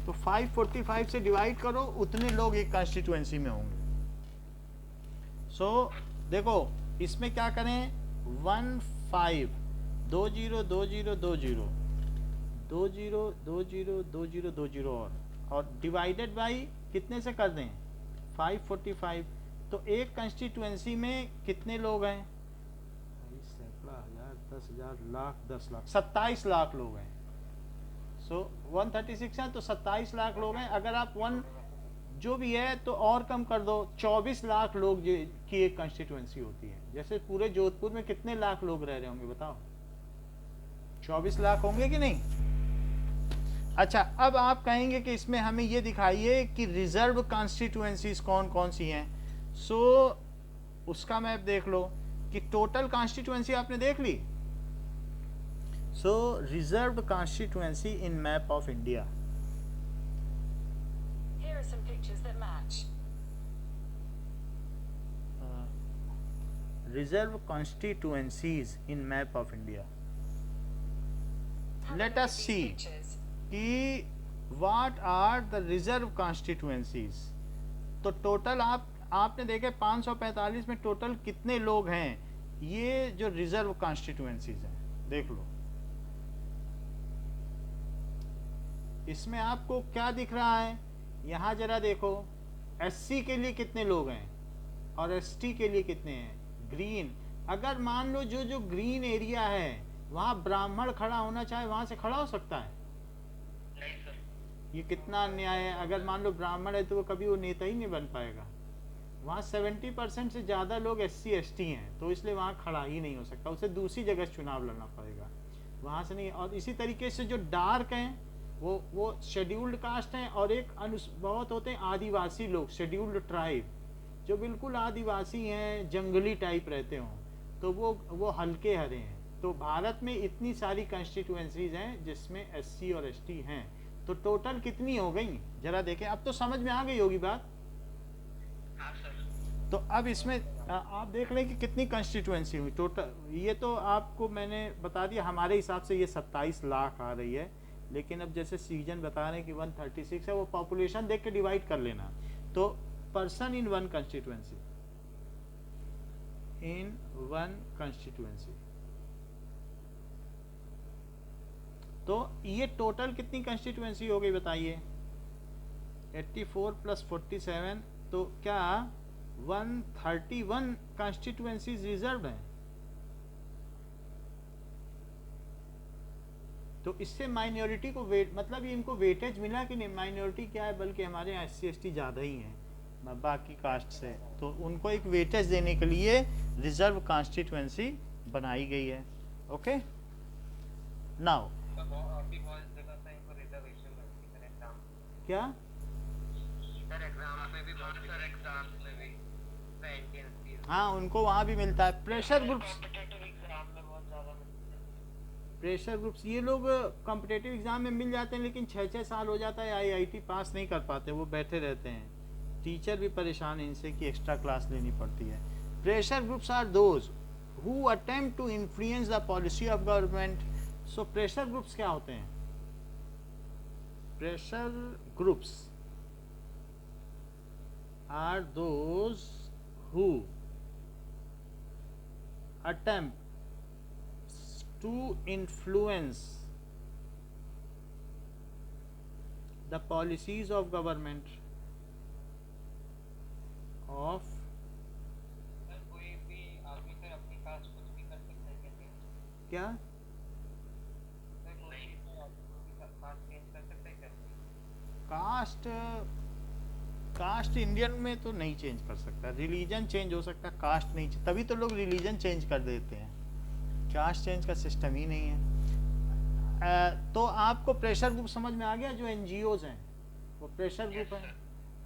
तो 545 से डिवाइड करो, उतने लोग एक कॉन्स्टिट्यूएंसी में होंगे। सो देखो इसमें क्या करें, 15 20 20 20 20 20 20 20 और डिवाइडेड बाई कितने से कर दें, 545। तो एक कंस्टिट्यूएंसी में कितने लोग हैं, सैकड़ा हजार 10,000 लाख 10 लाख 27 लाख लोग हैं। सो 136 है तो 27 लाख लोग हैं। अगर आप 1 जो भी है तो और कम कर दो, 24 लाख लोग की एक कंस्टिट्यूएंसी होती है। जैसे पूरे जोधपुर में कितने लाख लोग रह रहे होंगे बताओ, 24 लाख होंगे कि नहीं? अच्छा, अब आप कहेंगे कि इसमें हमें ये दिखाइए कि रिजर्व कॉन्स्टिट्यूएंसीज कौन कौन सी हैं। सो उसका मैप देख लो कि टोटल कॉन्स्टिट्यूएंसी आपने देख ली। So reserve constituency in map of India, Here are some pictures that match. Reserve constituencies in map of India. Have a Let look us at these see. pictures. कि what are the reserve constituencies. तो टोटल आपने देखे 545 में टोटल कितने लोग हैं, ये जो रिजर्व कॉन्स्टिट्यूएंसीज हैं देख लो। इसमें आपको क्या दिख रहा है, यहाँ जरा देखो, एससी के लिए कितने लोग हैं और एसटी के लिए कितने हैं, ग्रीन। अगर मान लो जो ग्रीन एरिया है वहाँ ब्राह्मण खड़ा होना चाहे वहाँ से खड़ा हो सकता है? नहीं सर। ये कितना अन्याय है। अगर मान लो ब्राह्मण है तो वो कभी वो नेता ही नहीं बन पाएगा। वहाँ 70% से ज़्यादा लोग SC ST हैं, तो इसलिए वहाँ खड़ा ही नहीं हो सकता, उसे दूसरी जगह चुनाव लड़ना पड़ेगा, वहाँ से नहीं। और इसी तरीके से जो डार्क हैं वो शेड्यूल्ड कास्ट हैं, और एक बहुत होते हैं आदिवासी लोग, शेड्यूल्ड ट्राइब, जो बिल्कुल आदिवासी हैं, जंगली टाइप रहते हों, तो वो हल्के हरे हैं। तो भारत में इतनी सारी कंस्टिट्यूएंसीज हैं जिसमें SC और ST हैं। तो टोटल कितनी हो गई जरा देखें। अब तो समझ में आ गई होगी बात। हाँ सर। तो अब इसमें आप देख लें कि कितनी कंस्टिट्यूएंसी हुई टोटल। ये तो आपको मैंने बता दिया, हमारे हिसाब से ये 27 लाख आ रही है, लेकिन अब जैसे सीजन बता रहे हैं कि 136 है, वो पॉपुलेशन देख के डिवाइड कर लेना। तो person in one constituency. In one constituency. तो ये टोटल कितनी कंस्टिट्यूएंसी हो गई बताइए? 84 प्लस 47, तो क्या 131 कंस्टिट्यूएंसीज रिजर्व हैं? तो इससे माइनॉरिटी को वेट, मतलब ये इनको वेटेज मिला कि नहीं? माइनॉरिटी क्या है, बल्कि हमारे यहाँ SC/ST ज़्यादा ही हैं बाकी कास्ट से, तो उनको एक वेटेज देने के लिए रिजर्व कॉन्स्टिट्यूएंसी बनाई गई है. ओके, नाउ क्या हाँ, उनको वहाँ भी मिलता है. प्रेशर ग्रुप्स, प्रेशर ग्रुप्स ये लोग कॉम्पिटेटिव एग्जाम में मिल जाते हैं, लेकिन 6-6 साल हो जाता है, IIT पास नहीं कर पाते, वो बैठे रहते हैं. टीचर भी परेशान है इनसे कि एक्स्ट्रा क्लास लेनी पड़ती है. Pressure groups are those who attempt to influence the policy of government. So pressure groups क्या होते हैं? Pressure groups are those who attempt to influence the policies of government of कोई भी आदमी सर अपनी कास्ट कुछ भी कर सकता है क्या? क्या? सर कोई भी आदमी कास्ट चेंज कर सकता है क्या? कास्ट इंडियन में तो नहीं चेंज कर सकता. रिलीजन चेंज हो सकता है, कास्ट नहीं. तभी तो लोग रिलीजन चेंज कर देते हैं. कास्ट चेंज का सिस्टम ही नहीं है. तो आपको प्रेशर ग्रुप समझ में आ गया? जो NGOs हैं वो प्रेशर ग्रुप है.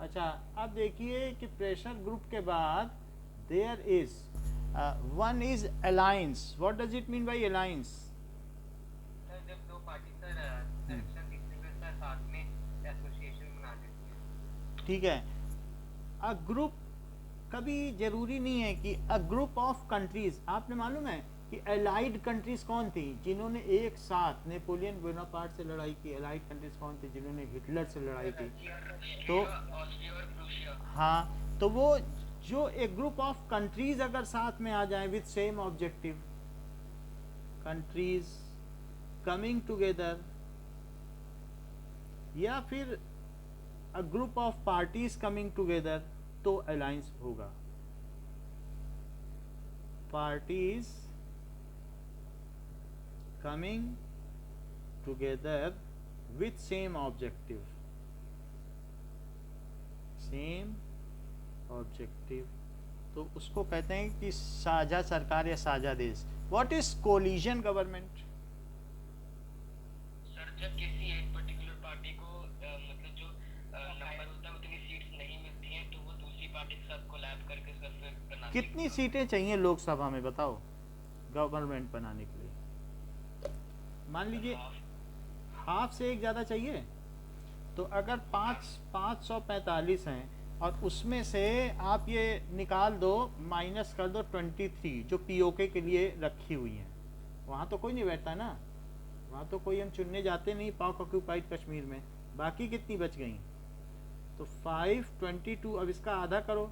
अच्छा, अब देखिए कि प्रेशर ग्रुप के बाद there is one is alliance. What does it mean by alliance? Sir जब दो पार्टी सर इलेक्शन जीतने के साथ में एसोसिएशन बना देती है. ठीक है. अ ग्रुप कभी जरूरी नहीं है कि अ ग्रुप ऑफ कंट्रीज. आपने मालूम है कि अलाइड कंट्रीज कौन थी जिन्होंने एक साथ नेपोलियन बोनापार्ट से लड़ाई की? अलाइड कंट्रीज कौन थी जिन्होंने हिटलर से लड़ाई की? तो ऑस्ट्रिया और प्रूशिया. हाँ, तो वो जो एक ग्रुप ऑफ कंट्रीज अगर साथ में आ जाए with same objective, countries coming together, या फिर a group of parties coming together, तो अलायंस होगा. Parties coming together with same objective, same objective, तो उसको कहते हैं कि साझा सरकार या साझा देश. What is collision government? Sir जब किसी एक पर्टिकुलर पार्टी को मतलब जो नंबर होता है उतनी सीट्स नहीं मिलती हैं, तो वो दूसरी पार्टी के साथ कोलैब करके सर फिर बनाती है. कितनी सीटें चाहिए लोकसभा में बताओ गवर्नमेंट बनाने के लिए? मान लीजिए हाफ से एक ज़्यादा चाहिए. तो अगर 545 हैं और उसमें से आप ये निकाल दो, माइनस कर दो 23 जो POK के लिए रखी हुई हैं, वहाँ तो कोई नहीं बैठता ना, वहाँ तो कोई हम चुनने जाते नहीं पाक ऑक्यूपाइड कश्मीर में. बाकी कितनी बच गई? तो 522. अब इसका आधा करो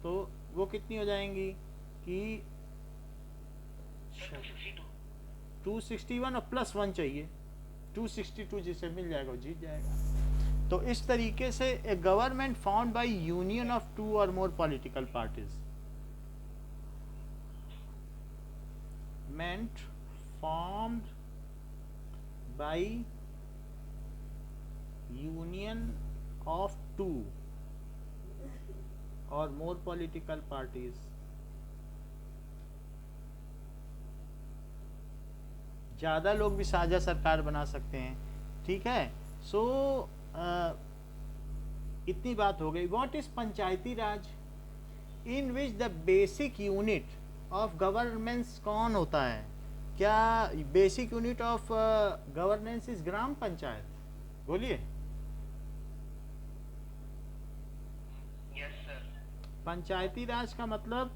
तो वो कितनी हो जाएंगी कि 261 और प्लस 1 चाहिए, 262 जिसे मिल जाएगा वो जीत जाएगा. तो इस तरीके से a government found by union of 2 और more political parties, meant formed by union of 2 or more political parties, ज़्यादा लोग भी साझा सरकार बना सकते हैं. ठीक है. सो इतनी बात हो गई. What is panchayati raj? In which the basic unit of governance कौन होता है? क्या basic unit of governance is gram panchayat? बोलिए. Yes sir. पंचायती राज का मतलब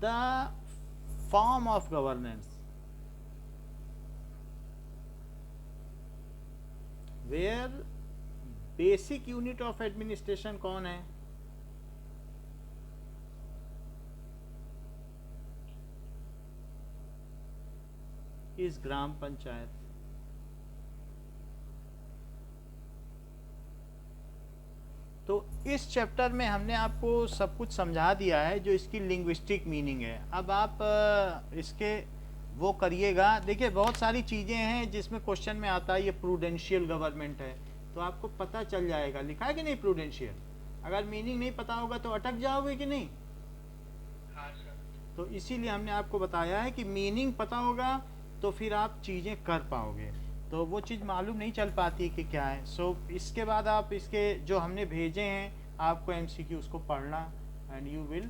the form of governance where basic unit of administration कौन है? इस ग्राम पंचायत। तो इस चैप्टर में हमने आपको सब कुछ समझा दिया है जो इसकी लिंग्विस्टिक मीनिंग है। अब आप इसके वो करिएगा। देखिए बहुत सारी चीज़ें हैं जिसमें क्वेश्चन में आता है ये प्रूडेंशियल गवर्नमेंट है, तो आपको पता चल जाएगा, लिखा है कि नहीं प्रूडेंशियल। अगर मीनिंग नहीं पता होगा तो अटक जाओगे कि नहीं। हाँ सर। तो इसीलिए हमने आपको बताया है कि मीनिंग पता होगा तो फिर आप चीज़ें कर पाओगे, तो वो चीज़ मालूम नहीं चल पाती कि क्या है। सो इसके बाद आप इसके जो हमने भेजे हैं आपको MCQ उसको पढ़ना एंड यू विल,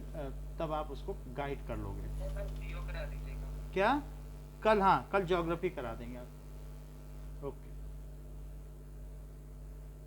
तब आप उसको गाइड कर लोगे। करा दीजिएगा। क्या? कल? हाँ, कल ज्योग्राफी करा देंगे आप।